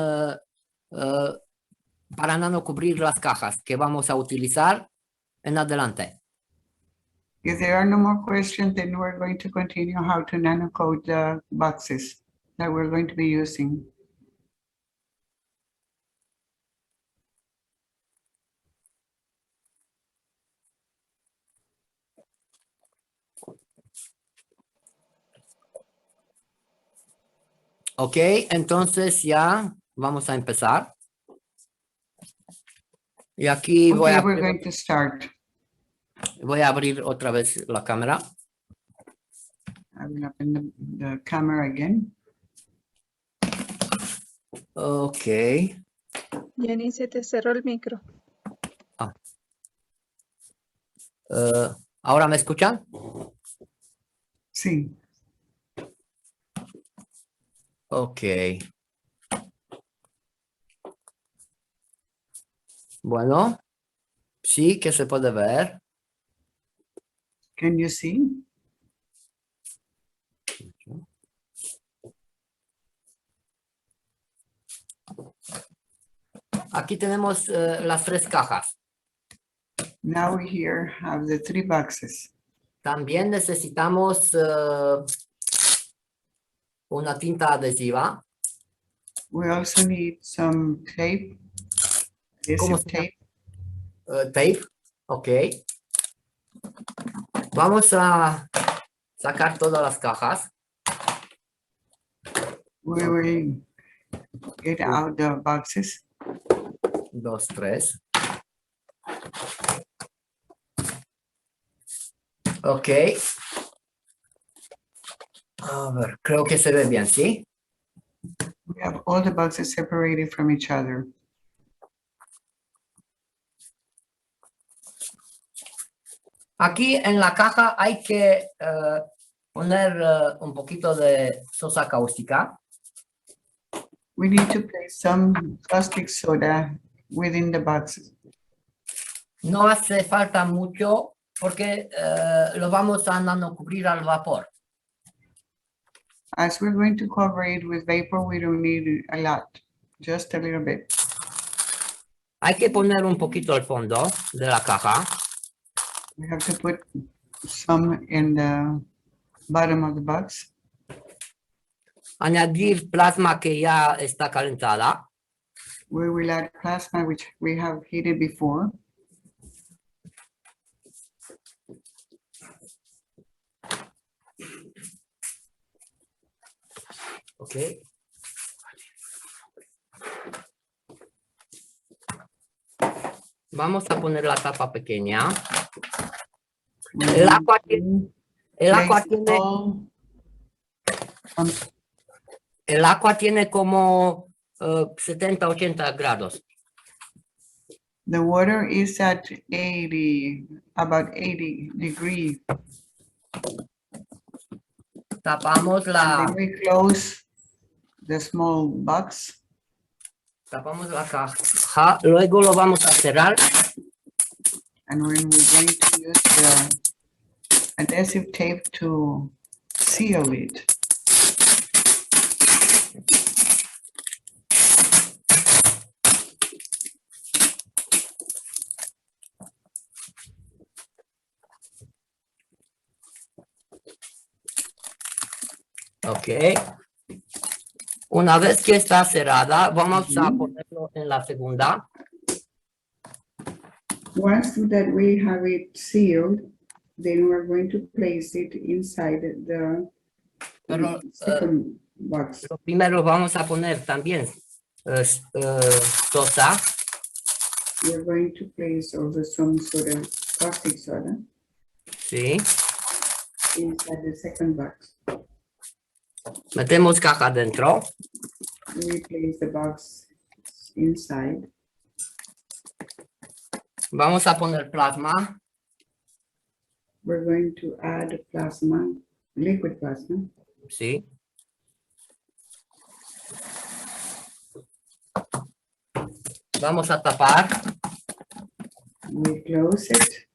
para no cubrir las cajas que vamos a utilizar en adelante. If there are no more questions, then we're going to continue how to nano code the boxes that we're going to be using. Ok, entonces ya vamos a empezar. Y aquí Okay, we're going to start. voy a abrir otra vez la cámara. I will open the camera again. Ok. Yanni, se te cerró el micro. ¿Ahora me escuchan? Sí. Ok. Bueno, sí que se puede ver. Can you see? Aquí tenemos las 3 cajas. Now we here have the 3 boxes. También necesitamos una tinta adhesiva. We also need some tape, ¿Cómo adhesive se llama? tape. Tape. Ok. Vamos a sacar todas las cajas. We will get out the boxes. 2, 3. Ok. A ver, creo que se ve bien, ¿sí? We have all the boxes separated from each other. Aquí en la caja hay que poner un poquito de sosa cáustica. We need to place some caustic soda within the boxes. No hace falta mucho porque lo vamos a nanocubrir al vapor. As we're going to cover it with vapor, we don't need a lot, just a little bit. Hay que poner un poquito al fondo de la caja. We have to put some in the bottom of the box. Añadir plasma que ya está calentada. We will add plasma, which we have heated before. Ok. Vamos a poner la tapa pequeña. El agua tiene, el agua tiene como 70-80 grados. The water is at 80, about 80 degrees. Tapamos And la, then we close the small box. tapamos la caja, luego lo vamos a cerrar. And when we're going to use the adhesive tape to seal it. Ok. Una vez que está cerrada, vamos a Mhm. ponerlo en la segunda. Once that we have it sealed, then we're going to place it inside the Pero second box. lo primero vamos a poner también sosa. We're going to place also some soda, caustic soda, Sí. inside the second box. Metemos caja dentro. We place the box inside. Vamos a poner plasma. We're going to add plasma, liquid plasma. Sí. Vamos a tapar. We close it.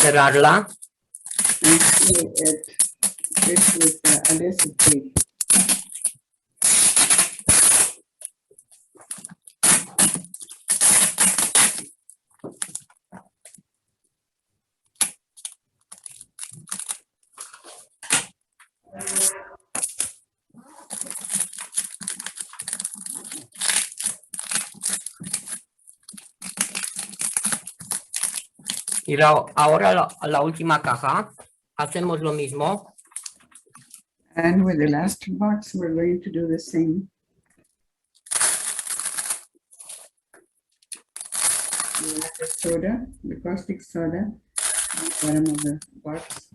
Cerrarla. And seal it with the adhesive tape. Y ahora la última caja. Hacemos lo mismo. And with the last box, we're going to do the same. We add the soda, the caustic soda, at the bottom of the box.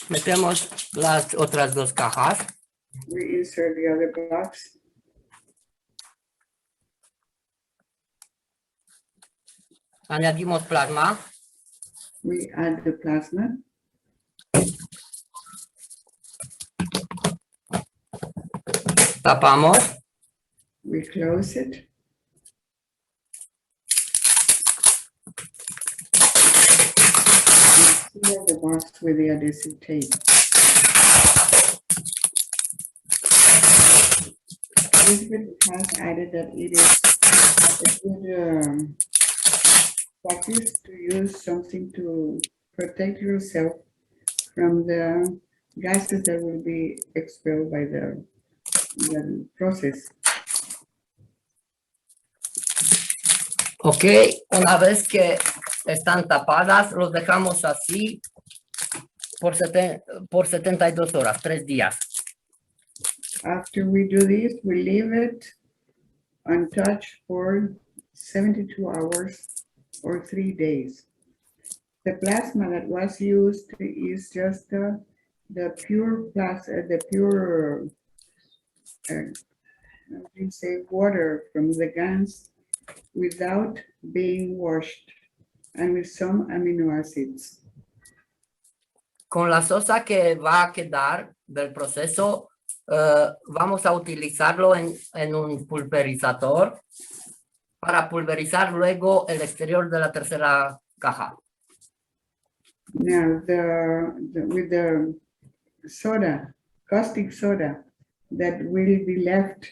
Metemos las otras dos cajas. We insert the other box. Añadimos plasma. We add the plasma. Tapamos. We close it. And seal the box with the adhesive tape. Elizabeth has added that it is a good practice to use something to protect yourself from the gases that will be expelled by the process. Ok, una vez que están tapadas, los dejamos así por 72 horas, 3 días. After we do this, we leave it untouched for 72 hours or 3 days. The plasma that was used is just the pure plasma, the pure, how do you say, water from the gans without being washed and with some amino acids. Con la sosa que va a quedar del proceso, vamos a utilizarlo en un pulverizador para pulverizar luego el exterior de la tercera caja. Now, with the soda, caustic soda that will be left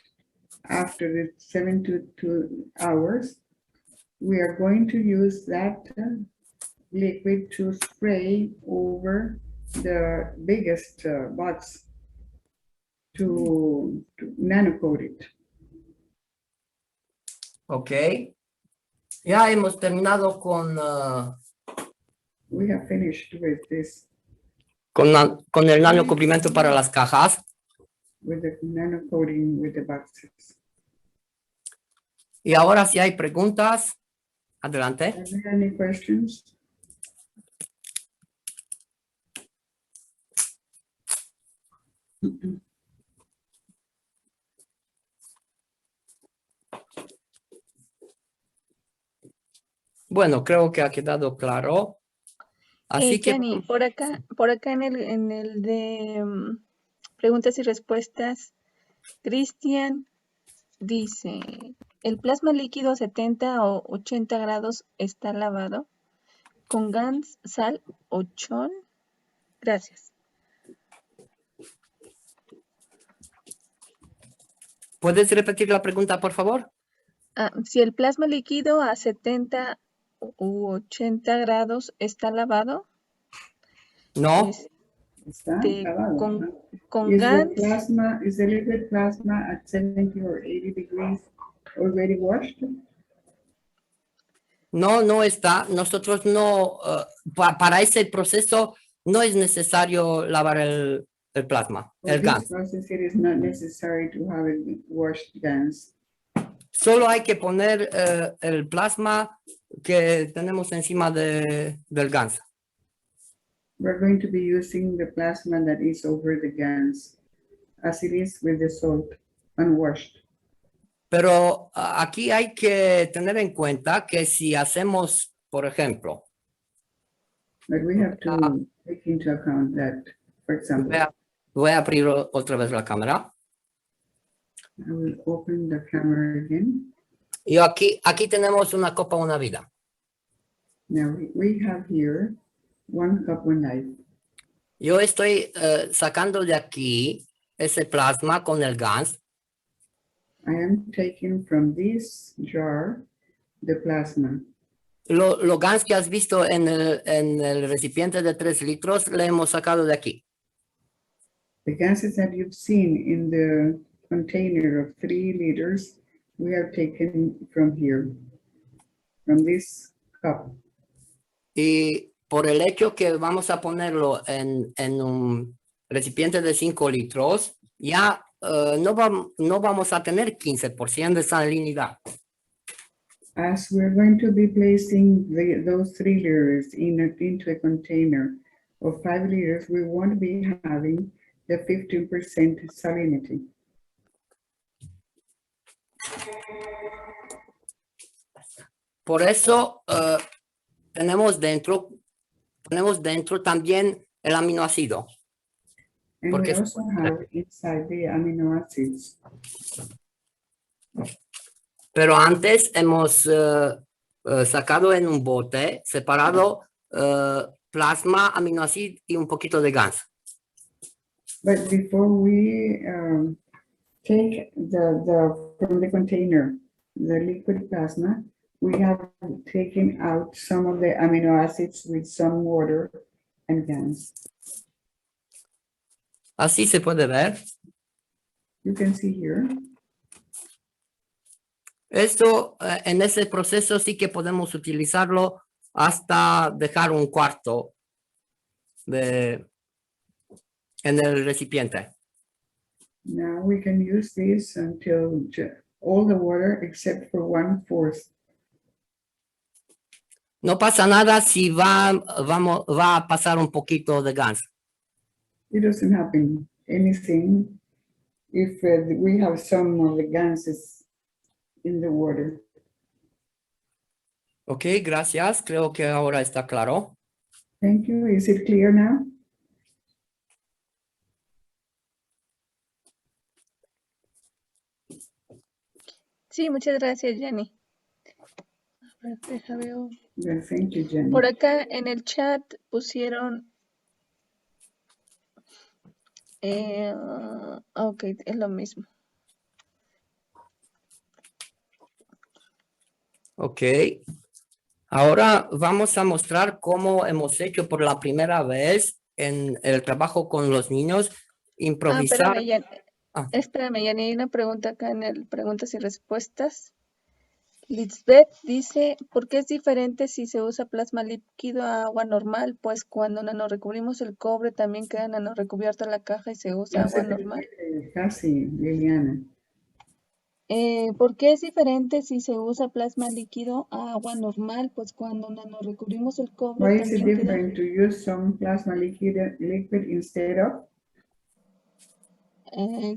after the 72 hours, we are going to use that liquid to spray over the biggest box to nanocoat it. Ok. Ya hemos terminado con We have finished with this, con el nano cubrimiento para las cajas. with the nanocoating with the boxes. Y ahora si hay preguntas, adelante. Are there any questions? Bueno, creo que ha quedado claro. Así que Jenny, por acá en el de preguntas y respuestas, Cristian dice, ¿el plasma líquido a 70 o 80 grados está lavado con GANS, sal o chon? Gracias. ¿puedes repetir la pregunta, por favor? Si el plasma líquido a 70 u 80 grados está lavado, No. Está lavado, ¿no? con Is the GANS, plasma, is the liquid plasma at 70 or 80 degrees already washed? No, no está. Nosotros no, para ese proceso no es necesario lavar el plasma, For el this gas. process, it is not necessary to have it washed GANS. Solo hay que poner el plasma que tenemos encima del gas. We're going to be using the plasma that is over the GANS, as it is with the salt, unwashed. Pero aquí hay que tener en cuenta que si hacemos, por ejemplo, But we have to take into account that, for example, voy a abrir otra vez la cámara. I will open the camera again. Y aquí tenemos una copa, una vida. Now we have here 1 cup, 1 life. Yo estoy sacando de aquí ese plasma con el gas. I am taking from this jar the plasma. Lo gas que has visto en el recipiente de 3 litros, le hemos sacado de aquí. The gases that you've seen in the container of 3 liters, we have taken from here, from this cup. Y por el hecho que vamos a ponerlo en un recipiente de 5 litros, ya no vamos a tener 15% de salinidad. As we're going to be placing those 3 liters into a container of 5 liters, we won't be having the 15% salinity. Por eso tenemos dentro también el aminoácido. And Porque we also have inside the amino acids. Pero antes hemos sacado en un bote separado plasma, aminoácido y un poquito de gas. But before we take from the container, the liquid plasma, we have taken out some of the amino acids with some water and gas. Así se puede ver. You can see here. Esto, en ese proceso sí que podemos utilizarlo hasta dejar un cuarto en el recipiente. Now we can use this until all the water except for 1/4. No pasa nada si va a pasar un poquito de gas. It doesn't happen anything if we have some of the gases in the water. Ok, gracias. Creo que ahora está claro. Thank you. Is it clear now? Sí, muchas gracias, Jenny. A ver, deja veo. Yeah, thank you, Jenny. Por acá en el chat pusieron. Ok, es lo mismo. Ok. Ahora vamos a mostrar cómo hemos hecho por la primera vez en el trabajo con los niños, improvisar. Espérame, Jenny, hay una pregunta acá en el preguntas y respuestas. Lisbeth dice, ¿por qué es diferente si se usa plasma líquido a agua normal? Pues cuando nanorecubrimos el cobre también queda nanorecubierta la caja y se usa agua normal. Casi, Liliana. ¿Por qué es diferente si se usa plasma líquido a agua normal? Pues cuando nanorecubrimos el cobre Why is it también different to use some plasma liquid instead of?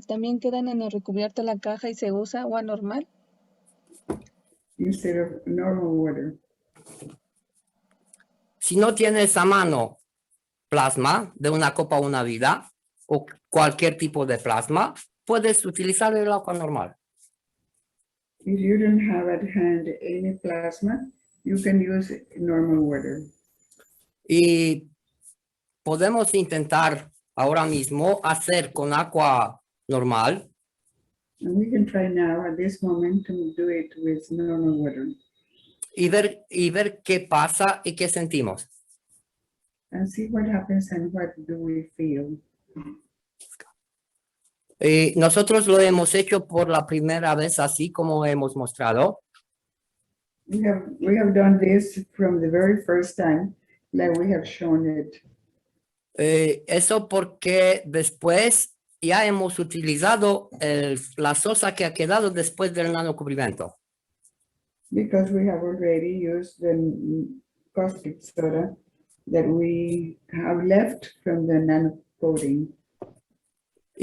También queda nanorecubierta la caja y se usa agua normal. Instead of normal water. Si no tienes a mano plasma de una copa o una vida o cualquier tipo de plasma, puedes utilizar el agua normal. If you don't have at hand any plasma, you can use normal water. Y podemos intentar ahora mismo hacer con agua normal. And we can try now at this moment to do it with normal water. Y ver qué pasa y qué sentimos. And see what happens and what do we feel. Nosotros lo hemos hecho por la primera vez así como hemos mostrado. We have done this from the very first time, like we have shown it. Eso porque después ya hemos utilizado la sosa que ha quedado después del nanocubrimiento. Because we have already used the caustic soda that we have left from the nano coating.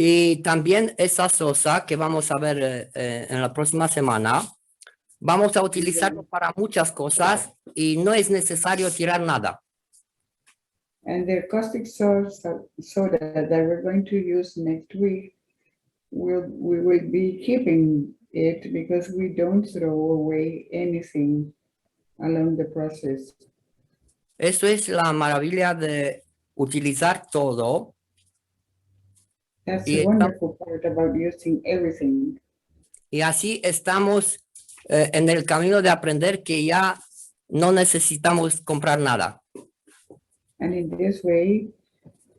Y también esa sosa que vamos a ver en la próxima semana, vamos a utilizarlo para muchas cosas y no es necesario tirar nada. And the caustic soda that we're going to use next week, we will be keeping it because we don't throw away anything along the process. Eso es la maravilla de utilizar todo. That's the wonderful part about using everything. Y así estamos en el camino de aprender que ya no necesitamos comprar nada. And in this way,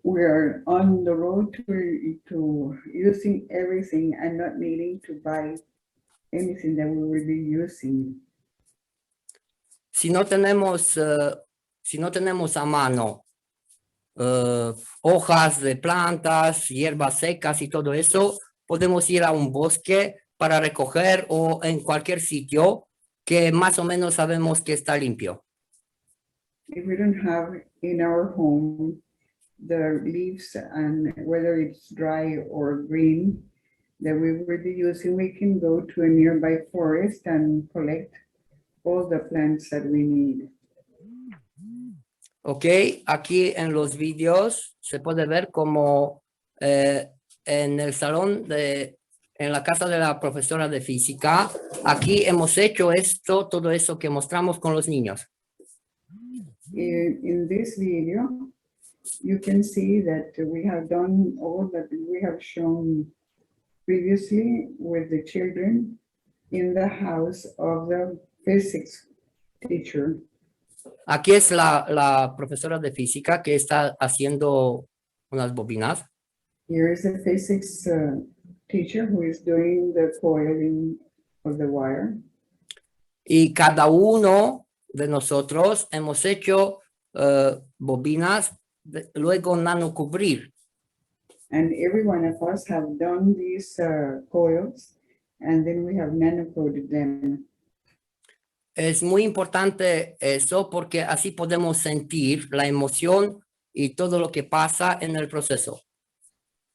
we are on the road to using everything and not needing to buy anything that we will be using. Si no tenemos a mano hojas de plantas, hierbas secas y todo eso, podemos ir a un bosque para recoger o en cualquier sitio que más o menos sabemos que está limpio. If we don't have in our home the leaves and whether it's dry or green that we will be using, we can go to a nearby forest and collect all the plants that we need. Ok, aquí en los vídeos se puede ver como en el salón en la casa de la profesora de física, aquí hemos hecho todo eso que mostramos con los niños. In this video, you can see that we have done all that we have shown previously with the children in the house of the physics teacher. Aquí es la profesora de física que está haciendo unas bobinas. Here is the physics teacher who is doing the coiling of the wire. Y cada uno de nosotros hemos hecho bobinas, luego nanocubrir. And every one of us have done these coils, and then we have nanocoded them. Es muy importante eso porque así podemos sentir la emoción y todo lo que pasa en el proceso.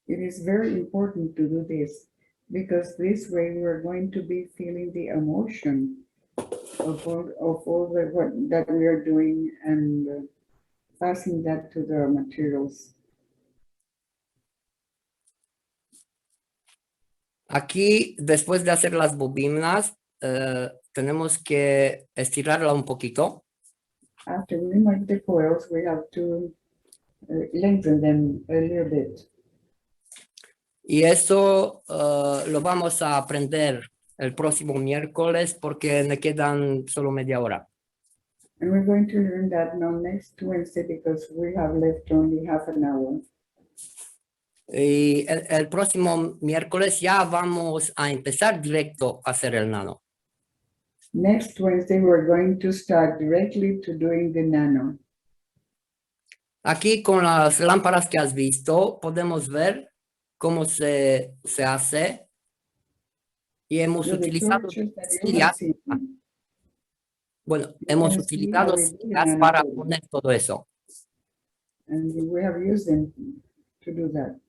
It is very important to do this because this way we're going to be feeling the emotion of all the what that we are doing and passing that to the materials. Aquí, después de hacer las bobinas, tenemos que estirarla un poquito. After we make the coils, we have to lengthen them a little bit. Y eso lo vamos a aprender el próximo miércoles porque me quedan solo media hora. And we're going to learn that now next Wednesday because we have left only half an hour. Y el próximo miércoles ya vamos a empezar directo a hacer el nano. Next Wednesday, we're going to start directly to doing the nano. Aquí con las lámparas que has visto podemos ver cómo se hace y hemos The utilizado torches that you have sillas. seen, Bueno, hemos can see utilizado how we do sillas nano para coding. poner todo eso. And we have used them to do that,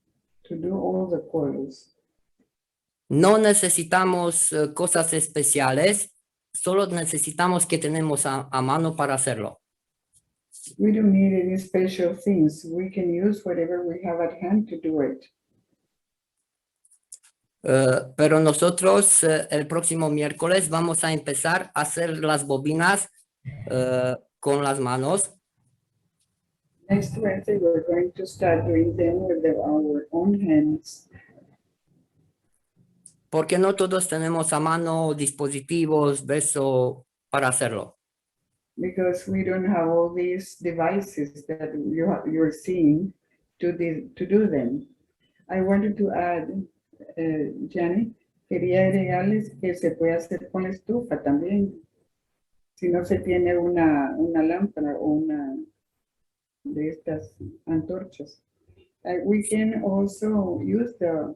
to do all the coils. No necesitamos cosas especiales, solo necesitamos que tenemos a mano para hacerlo. We don't need any special things. We can use whatever we have at hand to do it. Pero nosotros el próximo miércoles vamos a empezar a hacer las bobinas con las manos. Next Wednesday, we're going to start doing them with our own hands Porque no todos tenemos a mano dispositivos de eso para hacerlo. because we don't have all these devices that you're seeing to do them. I wanted to add, Janet, quería agregarles que se puede hacer con la estufa también. Si no se tiene una lámpara o una de estas antorchas. We can also use the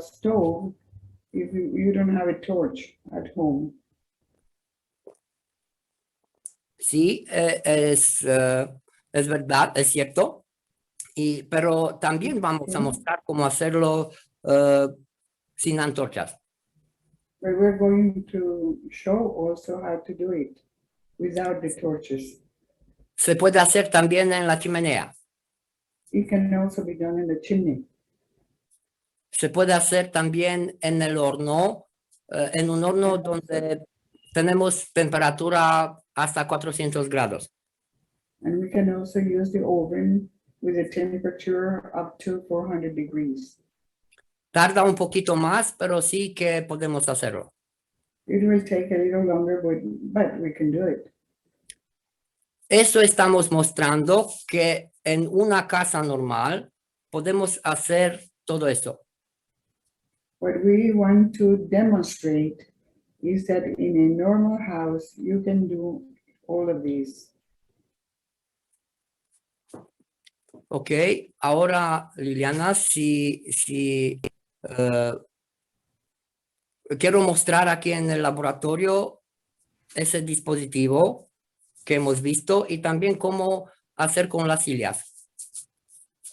stove if you don't have a torch at home. Sí, es verdad, es cierto. Pero también vamos a mostrar cómo hacerlo sin antorchas. But we're going to show also how to do it without the torches. Se puede hacer también en la chimenea. It can also be done in the chimney. Se puede hacer también en el horno, en un horno donde tenemos temperatura hasta 400 grados. And we can also use the oven with a temperature up to 400 degrees. Tarda un poquito más, pero sí que podemos hacerlo. It will take a little longer, but we can do it. Eso estamos mostrando que en una casa normal podemos hacer todo esto. What we want to demonstrate is that in a normal house, you can do all of these. Ok, ahora Liliana, quiero mostrar aquí en el laboratorio ese dispositivo que hemos visto y también cómo hacer con las sillas.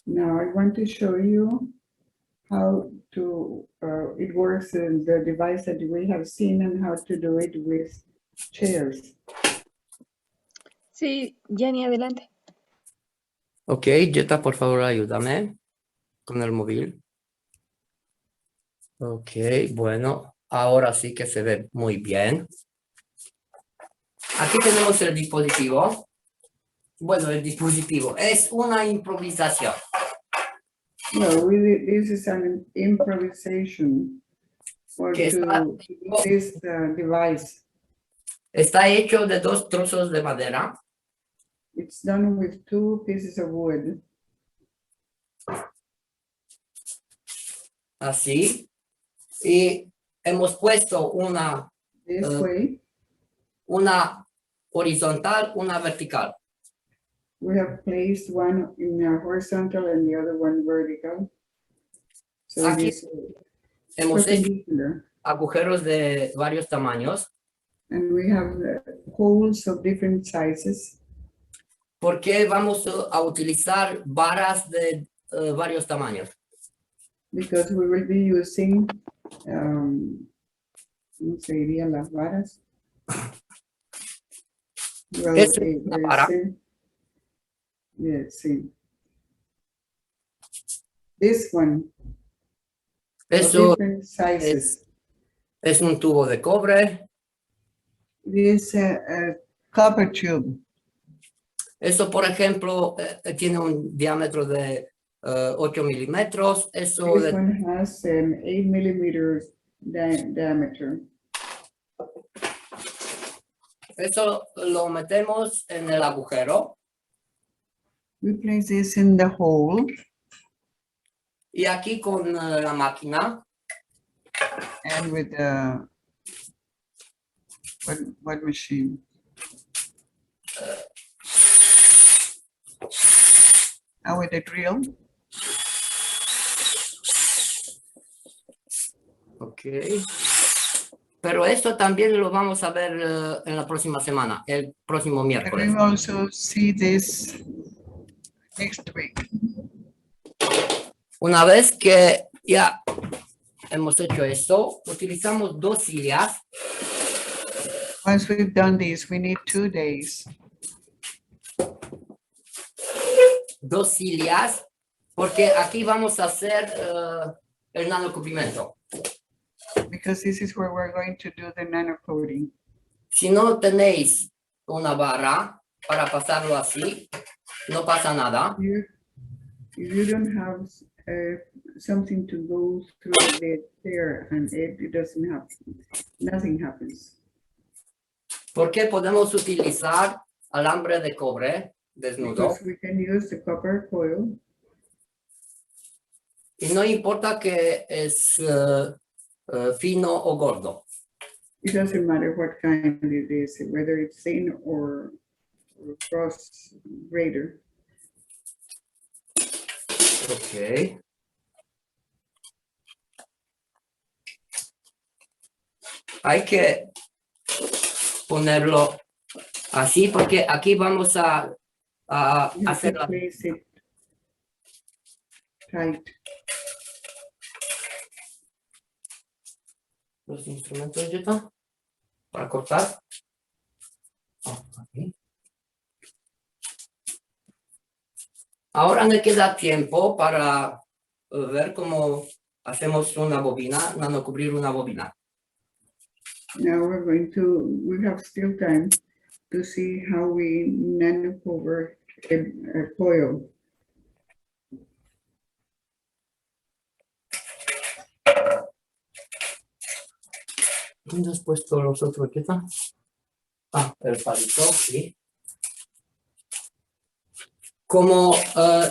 Now I want to show you how to, it works in the device that we have seen and how to do it with chairs. Sí, Jenny, adelante. Ok, Jetta, por favor, ayúdame con el móvil. Ok, bueno, ahora sí que se ve muy bien. Aquí tenemos el dispositivo. Bueno, el dispositivo es una improvisación. No, this is an improvisation for Que to está- do this device. Está hecho de 2 trozos de madera. It's done with 2 pieces of wood, Así. Y hemos puesto this Uh, way. una horizontal, una vertical. We have placed one in a horizontal and the other one vertical. So it Aquí is hemos hecho perpendicular. agujeros de varios tamaños. And we have holes of different sizes Porque vamos a utilizar varas de varios tamaños. because we will be using, ¿cómo se diría las varas? Well, Es una vara. Yes, sí. This one, of Eso different sizes. es un tubo de cobre. This copper tube. Eso, por ejemplo, tiene un diámetro de 8 milímetros. Eso, This one has an 8 millimeters diameter. eso lo metemos en el agujero. We place this in the hole Y aquí con la máquina and with the, what machine? With the drill. Ok. Pero esto también lo vamos a ver en la próxima semana, el próximo And we miércoles. will also see this next week. Una vez que ya hemos hecho esto, utilizamos 2 sillas. Once we've done this, we need 2 days. 2 sillas, porque aquí vamos a hacer el nanocubrimiento. Because this is where we're going to do the nano coating. Si no tenéis una barra para pasarlo así, no pasa nada. If you don't have something to go through there and it doesn't happen, nothing happens. Porque podemos utilizar alambre de cobre desnudo. Because we can use the copper coil. Y no importa que es fino o gordo. It doesn't matter what kind it is, whether it's thin or cross grader. Ok. Hay que ponerlo así porque aquí vamos a You have hacer to la... place it tight. los instrumentos Jetta, para cortar. Okay. Ahora me queda tiempo para ver cómo hacemos una bobina, nanocubrir una bobina. Now we have still time to see how we nano cover a coil. ¿Dónde has puesto los otros Jetta? El palito, sí. Como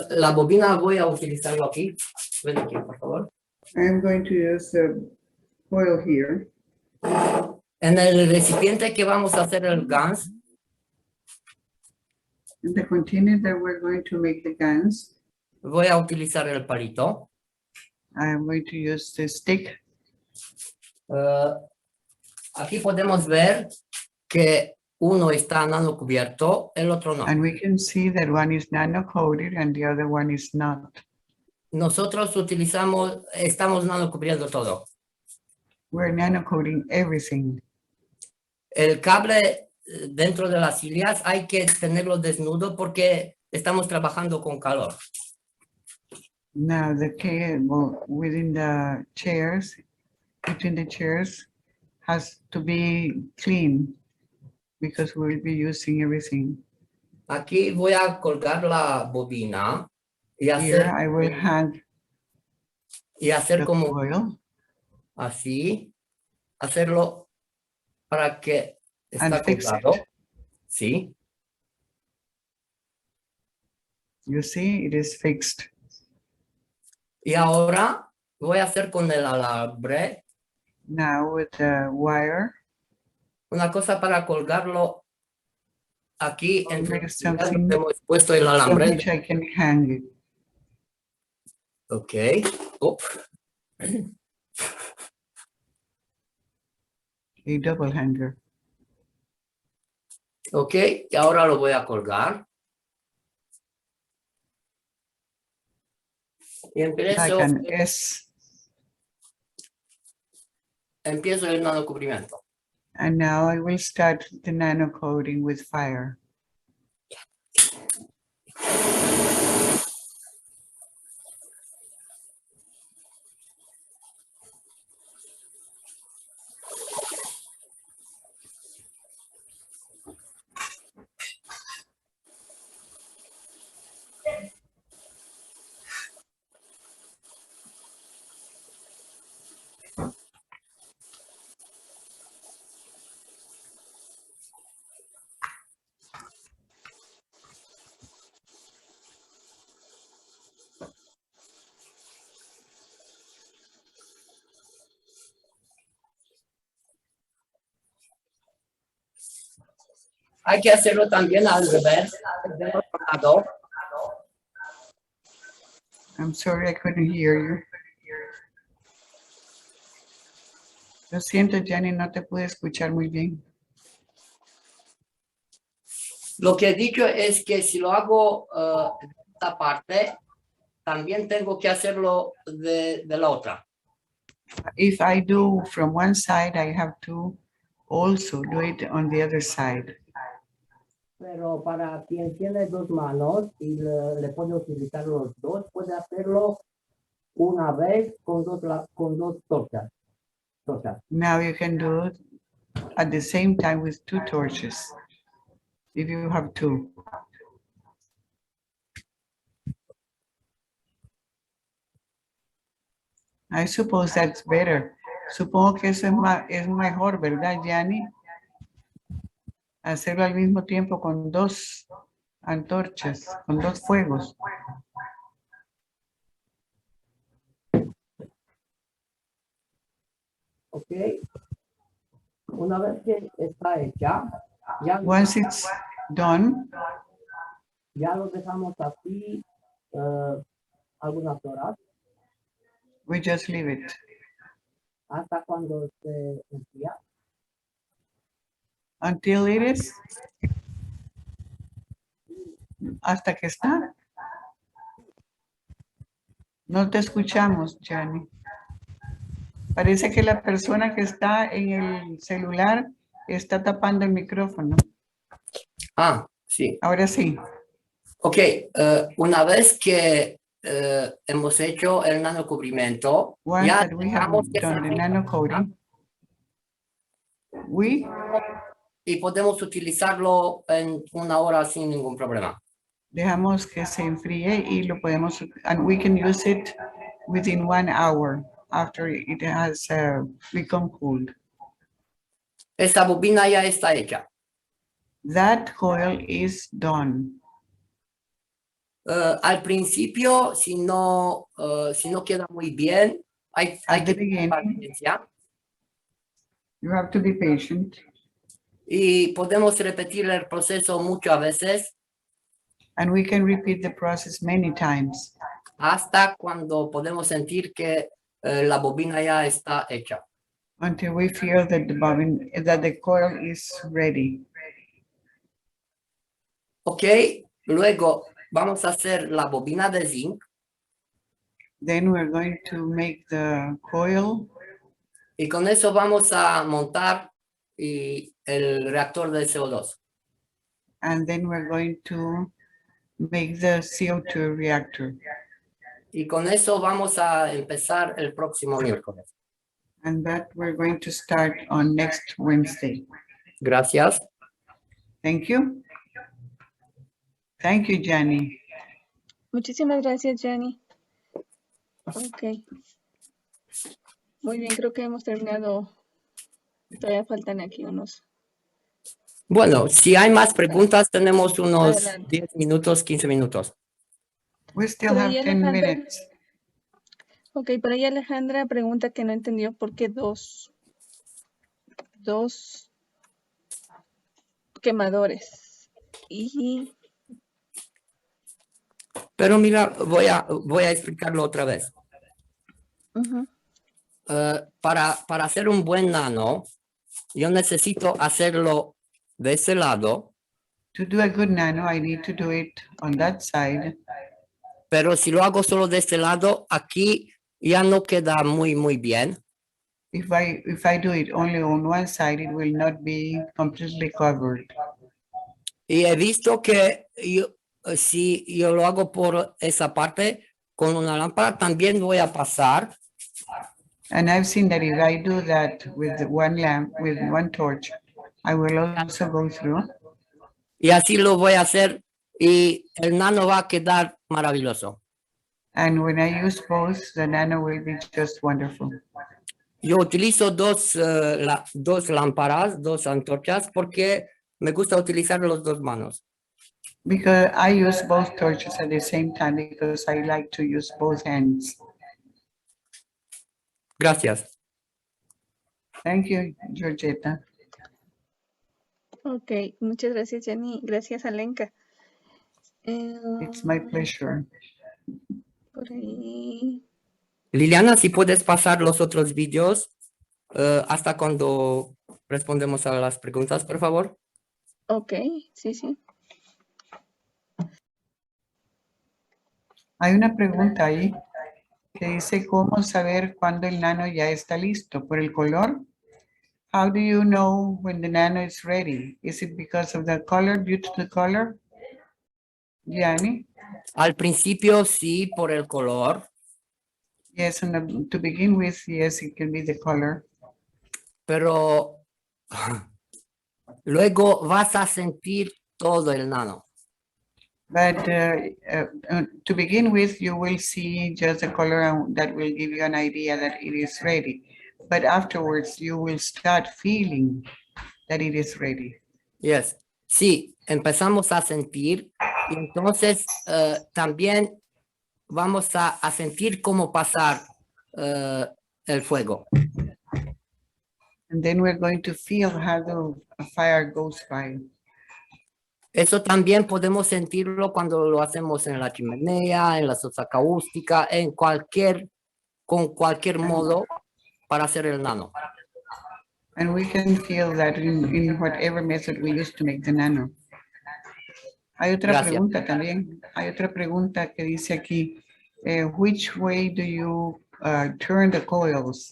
la bobina voy a utilizarlo aquí. Ven aquí, por favor. I'm going to use the coil here. En el recipiente que vamos a hacer el GANS, In the container that we're going to make the guns, voy a utilizar el palito. I'm going to use the stick. Aquí podemos ver que uno está nano cubierto, el otro no. And we can see that one is nano-coated and the other one is not. Nosotros estamos nano cubriendo todo. We're nano-coating everything. El cable dentro de las sillas hay que tenerlo desnudo porque estamos trabajando con calor. Now the cable within the chairs, between the chairs, has to be clean because we'll be using everything. Aquí voy a colgar la bobina y Here I will hang hacer the como coil así, hacerlo para que and está fix colgado. it. Sí. You see, it is fixed. Y ahora voy a hacer con el alambre Now with the wire, una cosa para colgarlo aquí entre make las sillas something donde hemos puesto el from alambre. which I can hang it. Ok. Up. A double hanger. Ok. Y ahora lo voy a colgar. Y Like an S. empiezo el nano cubrimiento. And now I will start the nano coating with fire. Hay que hacerlo también al revés, del otro lado. I'm sorry, I couldn't hear you. Lo siento, Jenny, no te pude escuchar muy bien. Lo que he dicho es que si lo hago de esta parte, también tengo que hacerlo de la otra. If I do from one side, I have to also do it on the other side. Pero para quien tiene dos manos y le puede utilizar los dos, puede hacerlo una vez con dos torchas. Now you can do it at the same time with two torches, if you have two. I suppose that's better. Supongo que eso es mejor, ¿verdad, Yanni? Hacerlo al mismo tiempo con dos antorchas, con dos fuegos. Ok. Una vez que está hecha, Once it's done, ya lo dejamos así algunas horas we just leave it hasta cuando se enfría. until it is, hasta que está. No te escuchamos, Yanni. Parece que la persona que está en el celular está tapando el micrófono. Ah, sí. Ahora sí. Ok, una vez que hemos hecho el nanocubrimiento, Once ya that we have dejamos que se done the enfríe, nano coating, y podemos utilizarlo en una hora sin ningún problema. dejamos que se enfríe y lo podemos, and we can use it within 1 hour after it has become cooled. Esta bobina ya está hecha. That coil is done. Al principio, si no queda muy bien, hay At the que tener beginning, paciencia you have to be patient, y podemos repetir el proceso muchas veces and we can repeat the process many times hasta cuando podemos sentir que la bobina ya está hecha. until we feel that the coil is ready. Ok, luego vamos a hacer la bobina de zinc Then we're going to make the coil, y con eso vamos a montar el reactor de CO2. and then we're going to make the CO2 reactor. Y con eso vamos a empezar el próximo miércoles. And that we're going to start on next Wednesday. Gracias. Thank you. Thank you, Gianni. Muchísimas gracias, Jenny. Ok. Muy bien, creo que hemos terminado. Todavía faltan aquí unos. Bueno, si hay más preguntas, tenemos unos Adelante. 10 minutos, 15 minutos. We still Por have ahí, 10 Alejandra. minutes. Ok, por ahí Alejandra pregunta que no entendió por qué dos quemadores. Y Pero mira, voy a explicarlo otra vez. ujú, Para hacer un buen nano, yo necesito hacerlo de ese lado, To do a good nano, I need to do it on that side. pero si lo hago solo de este lado, aquí ya no queda muy bien. If I do it only on one side, it will not be completely covered. Y he visto que si yo lo hago por esa parte con una lámpara, también voy a pasar. And I've seen that if I do that with one lamp, with one torch, I will also go through. Y así lo voy a hacer y el nano va a quedar maravilloso. And when I use both, the nano will be just wonderful. Yo utilizo dos lámparas, dos antorchas, porque me gusta utilizar los dos manos. Because I use both torches at the same time because I like to use both hands. Gracias. Thank you, Georgetta. ok, muchas gracias, Jenny. Gracias, Alenka. It's my pleasure. Por ahí. Liliana, si puedes pasar los otros vídeos hasta cuando respondemos a las preguntas, por favor. Ok, sí. Hay una pregunta ahí que dice cómo saber cuándo el nano ya está listo. ¿Por el color? How do you know when the nano is ready? Is it because of the color, due to the color? Gianni? Al principio sí, por el color, Yes, and to begin with, yes, it can be the color. pero luego vas a sentir todo el nano. But to begin with, you will see just the color and that will give you an idea that it is ready. But afterwards, you will start feeling that it is ready. Yes. Sí, empezamos a sentir y entonces también vamos a sentir cómo pasar el fuego. And then we're going to feel how the fire goes by. Eso también podemos sentirlo cuando lo hacemos en la chimenea, en la sosa cáustica, con cualquier modo para hacer el nano. And we can feel that in whatever method we use to make the nano. Hay otra Gracias. pregunta también. Hay otra pregunta que dice aquí, which way do you turn the coils?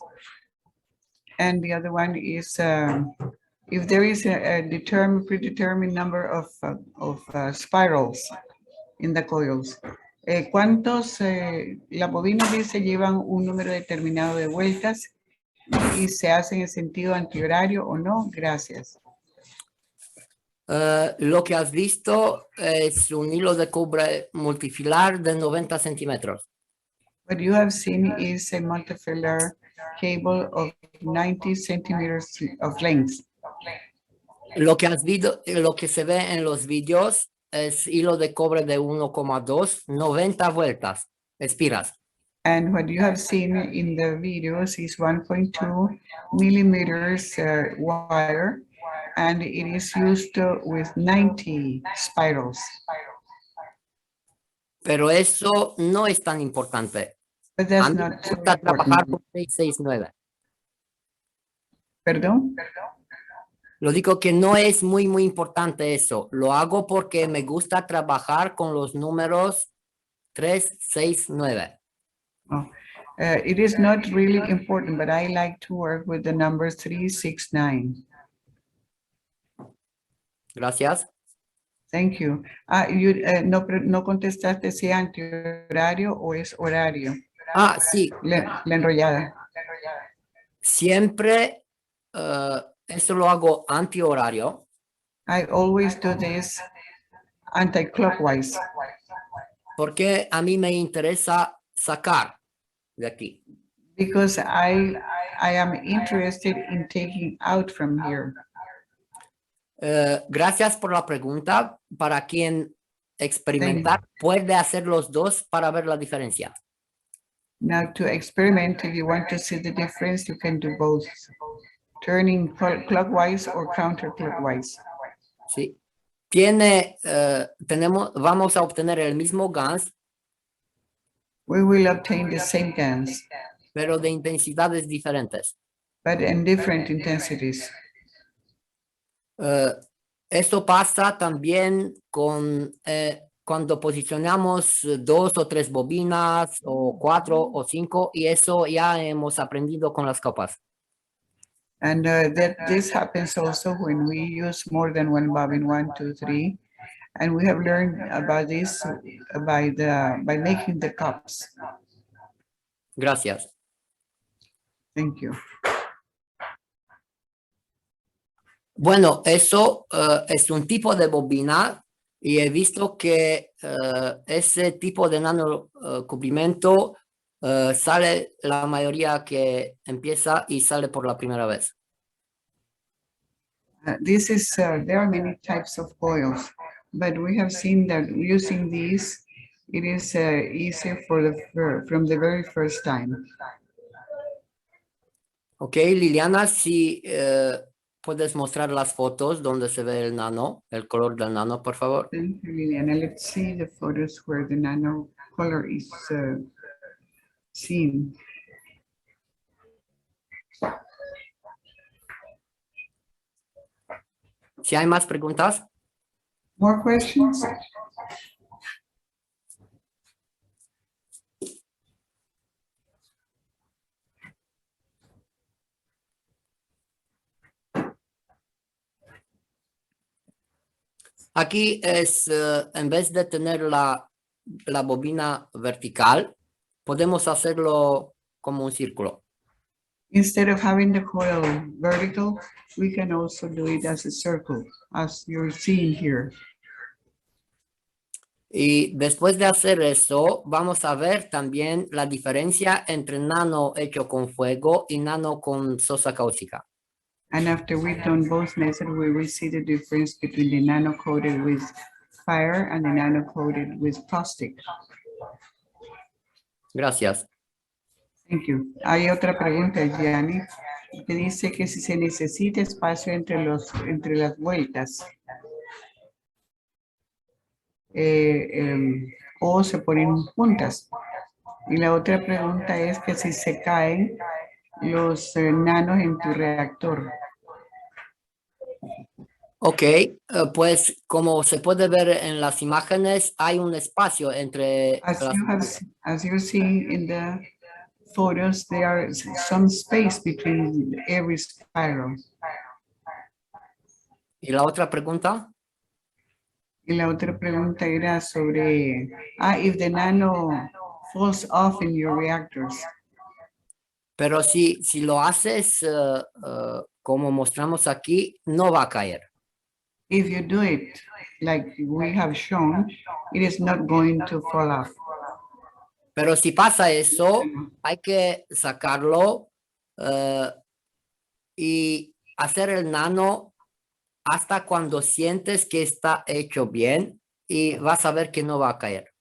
And the other one is, if there is a predetermined number of spirals in the coils, ¿cuántos, las bobinas dice llevan un número determinado de vueltas y se hacen en sentido antihorario o no? Gracias. Lo que has visto es un hilo de cobre multifilar de 90 centímetros. What you have seen is a multifilar cable of 90 centimeters of length. Lo que se ve en los vídeos es hilo de cobre de 1,2, 90 vueltas, espiras. And what you have seen in the videos is 1.2 millimeters wire, and it is used with 90 spirals. Pero eso no es tan importante. But A that's mí me not so gusta trabajar important. con 669. Perdón? Lo digo que no es muy importante eso. Lo hago porque me gusta trabajar con los números 3, 6, 9. It is not really important, but I like to work with the numbers 3, 6, 9. Gracias. Thank you. No contestaste si es antihorario o es horario. Sí. La enrollada. Siempre eso lo hago antihorario. I always do this anti-clockwise. Porque a mí me interesa sacar de aquí. Because I am interested in taking out from here. Gracias por la pregunta. Para quien experimentar puede hacer los dos para ver la diferencia. Now to experiment, if you want to see the difference, you can do both. Turning clockwise or counterclockwise. Sí. Vamos a obtener el mismo GANS. We will obtain the same GANs. Pero de intensidades diferentes. But in different intensities. Esto pasa también con cuando posicionamos 2 o 3 bobinas o 4 o 5 y eso ya hemos aprendido con las copas. And this happens also when we use more than one bobbin, 1, 2, 3. And we have learned about this by making the cups. Gracias. Thank you. Bueno, eso es un tipo de bobina y he visto que ese tipo de nano cubrimiento sale la mayoría que empieza y sale por la primera vez. There are many types of coils, but we have seen that using these, it is easier from the very first time. Ok, Liliana, si puedes mostrar las fotos donde se ve el nano, el color del nano, por favor. Thank you, Liliana. Let's see the photos where the nano color is seen. Si hay más preguntas. More questions? Aquí es, en vez de tener la bobina vertical, podemos hacerlo como un círculo. Instead of having the coil vertical, we can also do it as a circle, as you're seeing here. Y después de hacer eso, vamos a ver también la diferencia entre nano hecho con fuego y nano con sosa cáustica. And after we've done both methods, we will see the difference between the nano coated with fire and the nano coated with plastic. Gracias. Thank you. Hay otra pregunta, Gianni, que dice que si se necesita espacio entre las vueltas o se ponen juntas. Y la otra pregunta es que si se caen los nanos en tu reactor. Ok, pues como se puede ver en las imágenes, hay un espacio entre As you're seeing in the photos, there is some space between every spiral. ¿Y la otra pregunta? Y la otra pregunta era sobre, if the nano falls off in your reactors. Pero si lo haces como mostramos aquí, no va a caer. If you do it like we have shown, it is not going to fall off. Pero si pasa eso, hay que sacarlo y hacer el nano hasta cuando sientes que está hecho bien y vas a ver que no va a caer.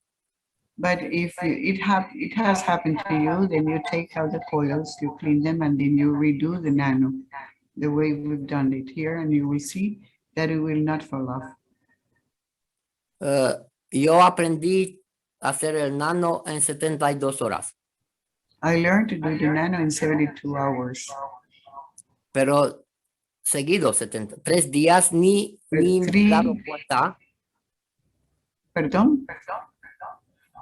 But if it has happened to you, then you take out the coils, you clean them, and then you redo the nano the way we've done it here, and you will see that it will not fall off. Yo aprendí a hacer el nano en 72 horas. I learned to do the nano in 72 hours. Pero seguidos, 3 días, ni me he dado cuenta. Perdón.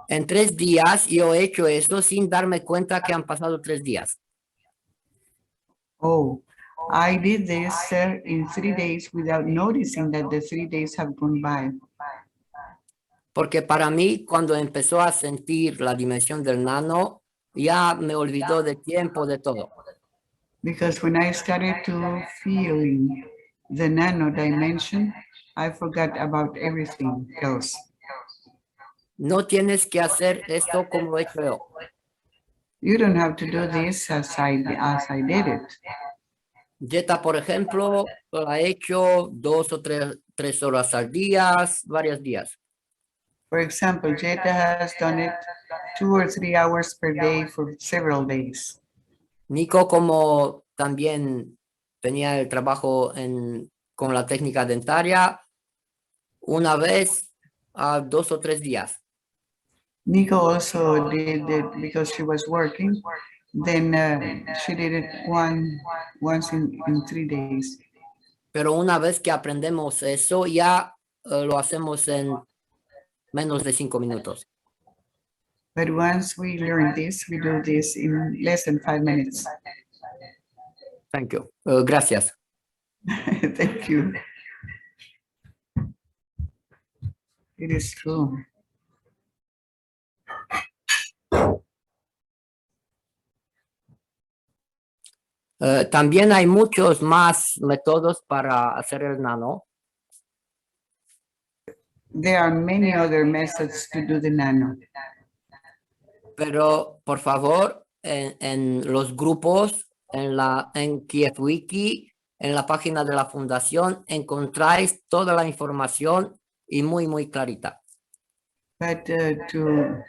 En 3 días yo he hecho esto sin darme cuenta que han pasado 3 días. Oh, I did this in 3 days without noticing that the 3 days have gone by. Porque para mí, cuando empezó a sentir la dimensión del nano, ya me olvidó de tiempo, de todo. Because when I started to feel the nano dimension, I forgot about everything else. No tienes que hacer esto como he hecho yo. You don't have to do this as I did it. Jetta, por ejemplo, lo ha hecho 2 o 3 horas al día, varios días. For example, Jetta has done it 2 or 3 hours per day for several days. Nico, como también tenía el trabajo con la técnica dentaria, una vez a 2 o 3 días. Nico also did it because she was working. Then she did it once in 3 days. Pero una vez que aprendemos eso, ya lo hacemos en menos de 5 minutos. But once we learn this, we do this in less than 5 minutes. Thank you. Gracias. Thank you. It is true. También hay muchos más métodos para hacer el nano. There are many other methods to do the nano. Pero por favor, en los grupos, en Kiev Wiki, en la página de la fundación, encontráis toda la información y muy clarita. But to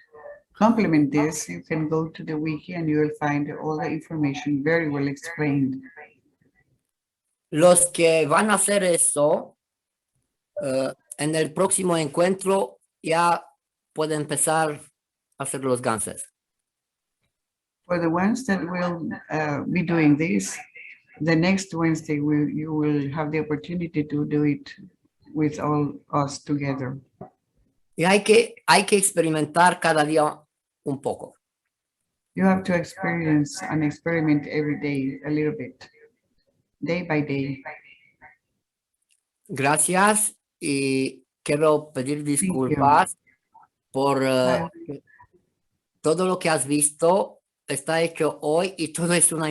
complement this, you can go to the wiki and you will find all the information very well explained. Los que van a hacer eso, en el próximo encuentro ya pueden empezar a hacer los ganses. For the ones that will be doing this, the next Wednesday you will have the opportunity to do it with all us together. Y hay que experimentar cada día un poco. You have to experience and experiment every day a little bit, day by day. Gracias y quiero pedir disculpas por todo lo que has visto. Está hecho hoy y todo es una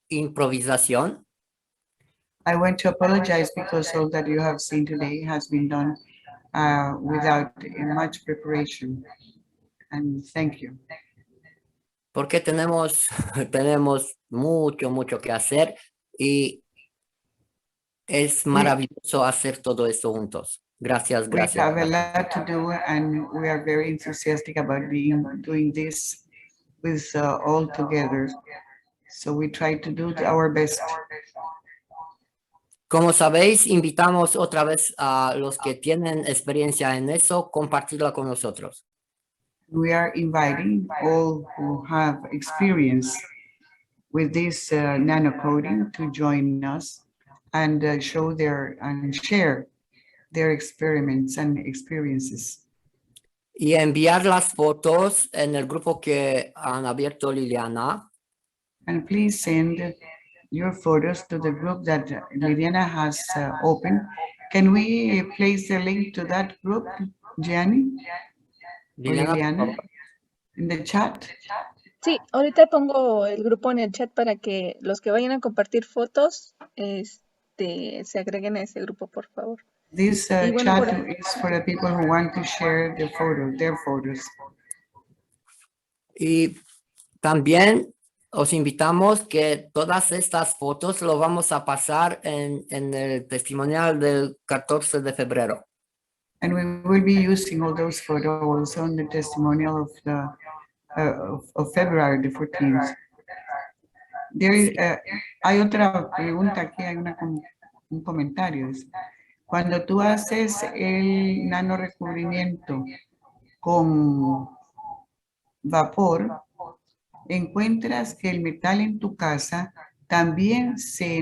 improvisación. I want to apologize because all that you have seen today has been done without much preparation. And thank you. Porque tenemos mucho que hacer y es maravilloso hacer todo esto juntos. Gracias. We have a lot to do and we are very enthusiastic about doing this with all together. So we try to do our best. Como sabéis, invitamos otra vez a los que tienen experiencia en eso, compartirla con nosotros. We are inviting all who have experience with this nanocoding to join us and share their experiments and experiences. Y enviar las fotos en el grupo que han abierto Liliana. And please send your photos to the group that Liliana has opened. Can we place the link to that group, Gianni? Liliana, in the chat? Sí, ahorita pongo el grupo en el chat para que los que vayan a compartir fotos se agreguen a ese grupo, por favor. This chat is for the people who want to share their photos. Y también os invitamos que todas estas fotos lo vamos a pasar en el testimonial del 14 de febrero. And we will be using all those photos also in the testimonial of February the 14th. Hay otra pregunta aquí, hay un comentario. Cuando tú haces el nanorecubrimiento con vapor, encuentras que el metal en tu casa También se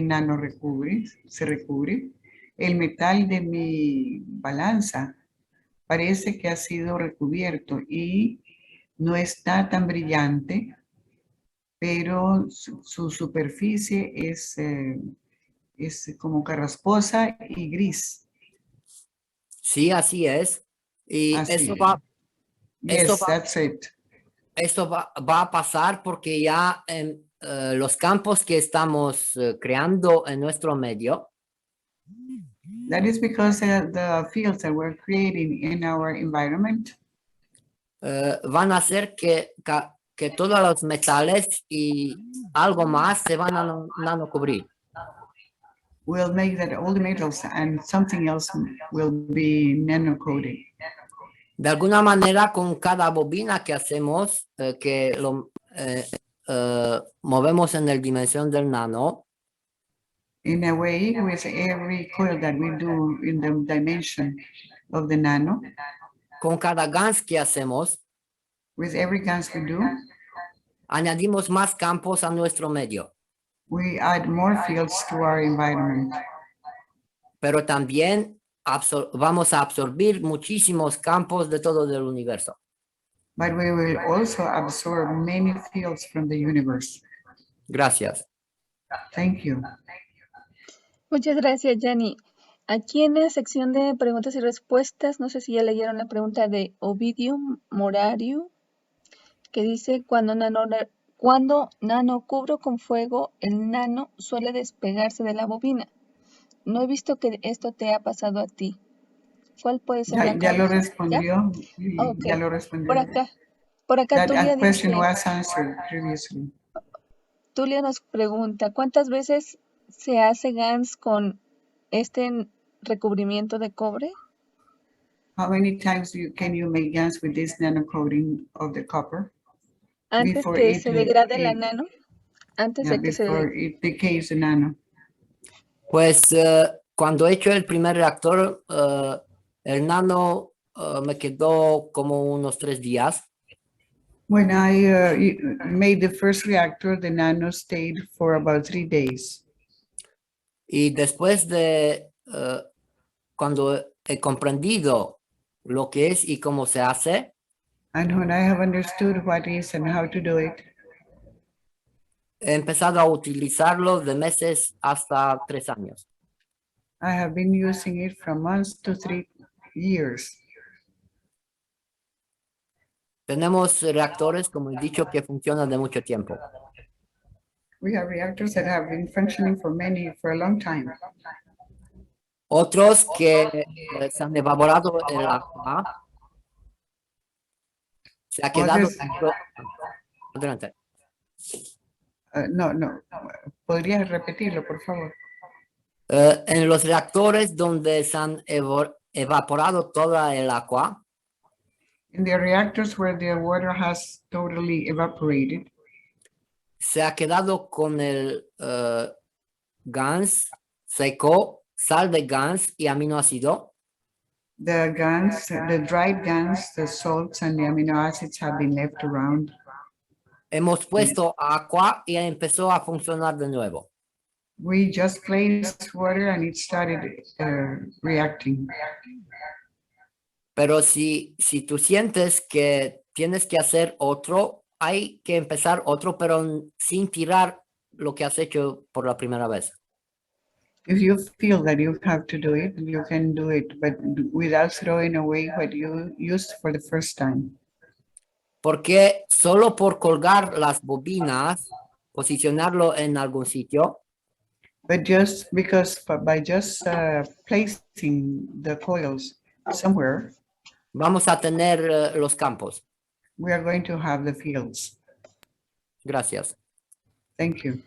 recubre. El metal de mi balanza parece que ha sido recubierto y no está tan brillante, pero su superficie es como carrasposa y gris. Sí, así es. Y Así eso es. va, Yes, that's it. esto va a pasar porque ya en los campos que estamos creando en nuestro medio That is because the fields that we're creating in our environment van a hacer que todos los metales y algo más se van a nano cubrir. will make that all the metals and something else will be nano-coated. De alguna manera, con cada bobina que hacemos, que lo movemos en la dimensión del nano, In a way, with every coil that we do in the dimension of the nano, con cada GANS que hacemos, with every gas we do, añadimos más campos a nuestro medio. we add more fields to our environment. Pero también vamos a absorber muchísimos campos de todo el universo. But we will also absorb many fields from the universe. Gracias. Thank you. Muchas gracias, Yanni. Aquí en la sección de preguntas y respuestas, no sé si ya leyeron la pregunta de Ovidio Morario, que dice, cuando nano cubro con fuego, el nano suele despegarse de la bobina. No he visto que esto te ha pasado a ti. ¿Cuál puede ser la Ya lo causa? respondió. Ok. Ya lo respondió. Por acá That question was answered previously. Tulia nos pregunta, ¿cuántas veces se hace GANS con este recubrimiento de cobre? How many times can you make gas with this nano coating of the copper? Antes Before que it- se degrade la it- nano. Antes Yeah, de que before it decays the nano. Pues cuando he hecho el primer reactor, el nano me quedó como unos 3 días. When I made the first reactor, the nano stayed for about 3 days. Y después de cuando he comprendido lo que es y cómo se hace, And when I have understood what is and how to do it, he empezado a utilizarlo de meses hasta 3 años. I have been using it from months to 3 years. Tenemos reactores, como he dicho, que funcionan de mucho tiempo. We have reactors that have been functioning for a long time. Otros que se han evaporado el agua, se ha quedado Others- dentro. Adelante. No. ¿Podrías repetirlo, por favor? En los reactores donde se han evaporado toda el agua, In the reactors where the water has totally evaporated, se ha quedado con el GANS seco, sal de GANS y aminoácido. the dried GANs, the salts and the amino acids have been left around. Hemos puesto agua y empezó a funcionar de nuevo. We just placed water and it started reacting. Pero si tú sientes que tienes que hacer otro, hay que empezar otro, pero sin tirar lo que has hecho por la primera vez. If you feel that you have to do it, you can do it, but without throwing away what you used for the first time. Porque solo por colgar las bobinas, posicionarlo en algún sitio, But just because by just placing the coils somewhere, vamos a tener los campos. we are going to have the fields. Gracias. Thank you.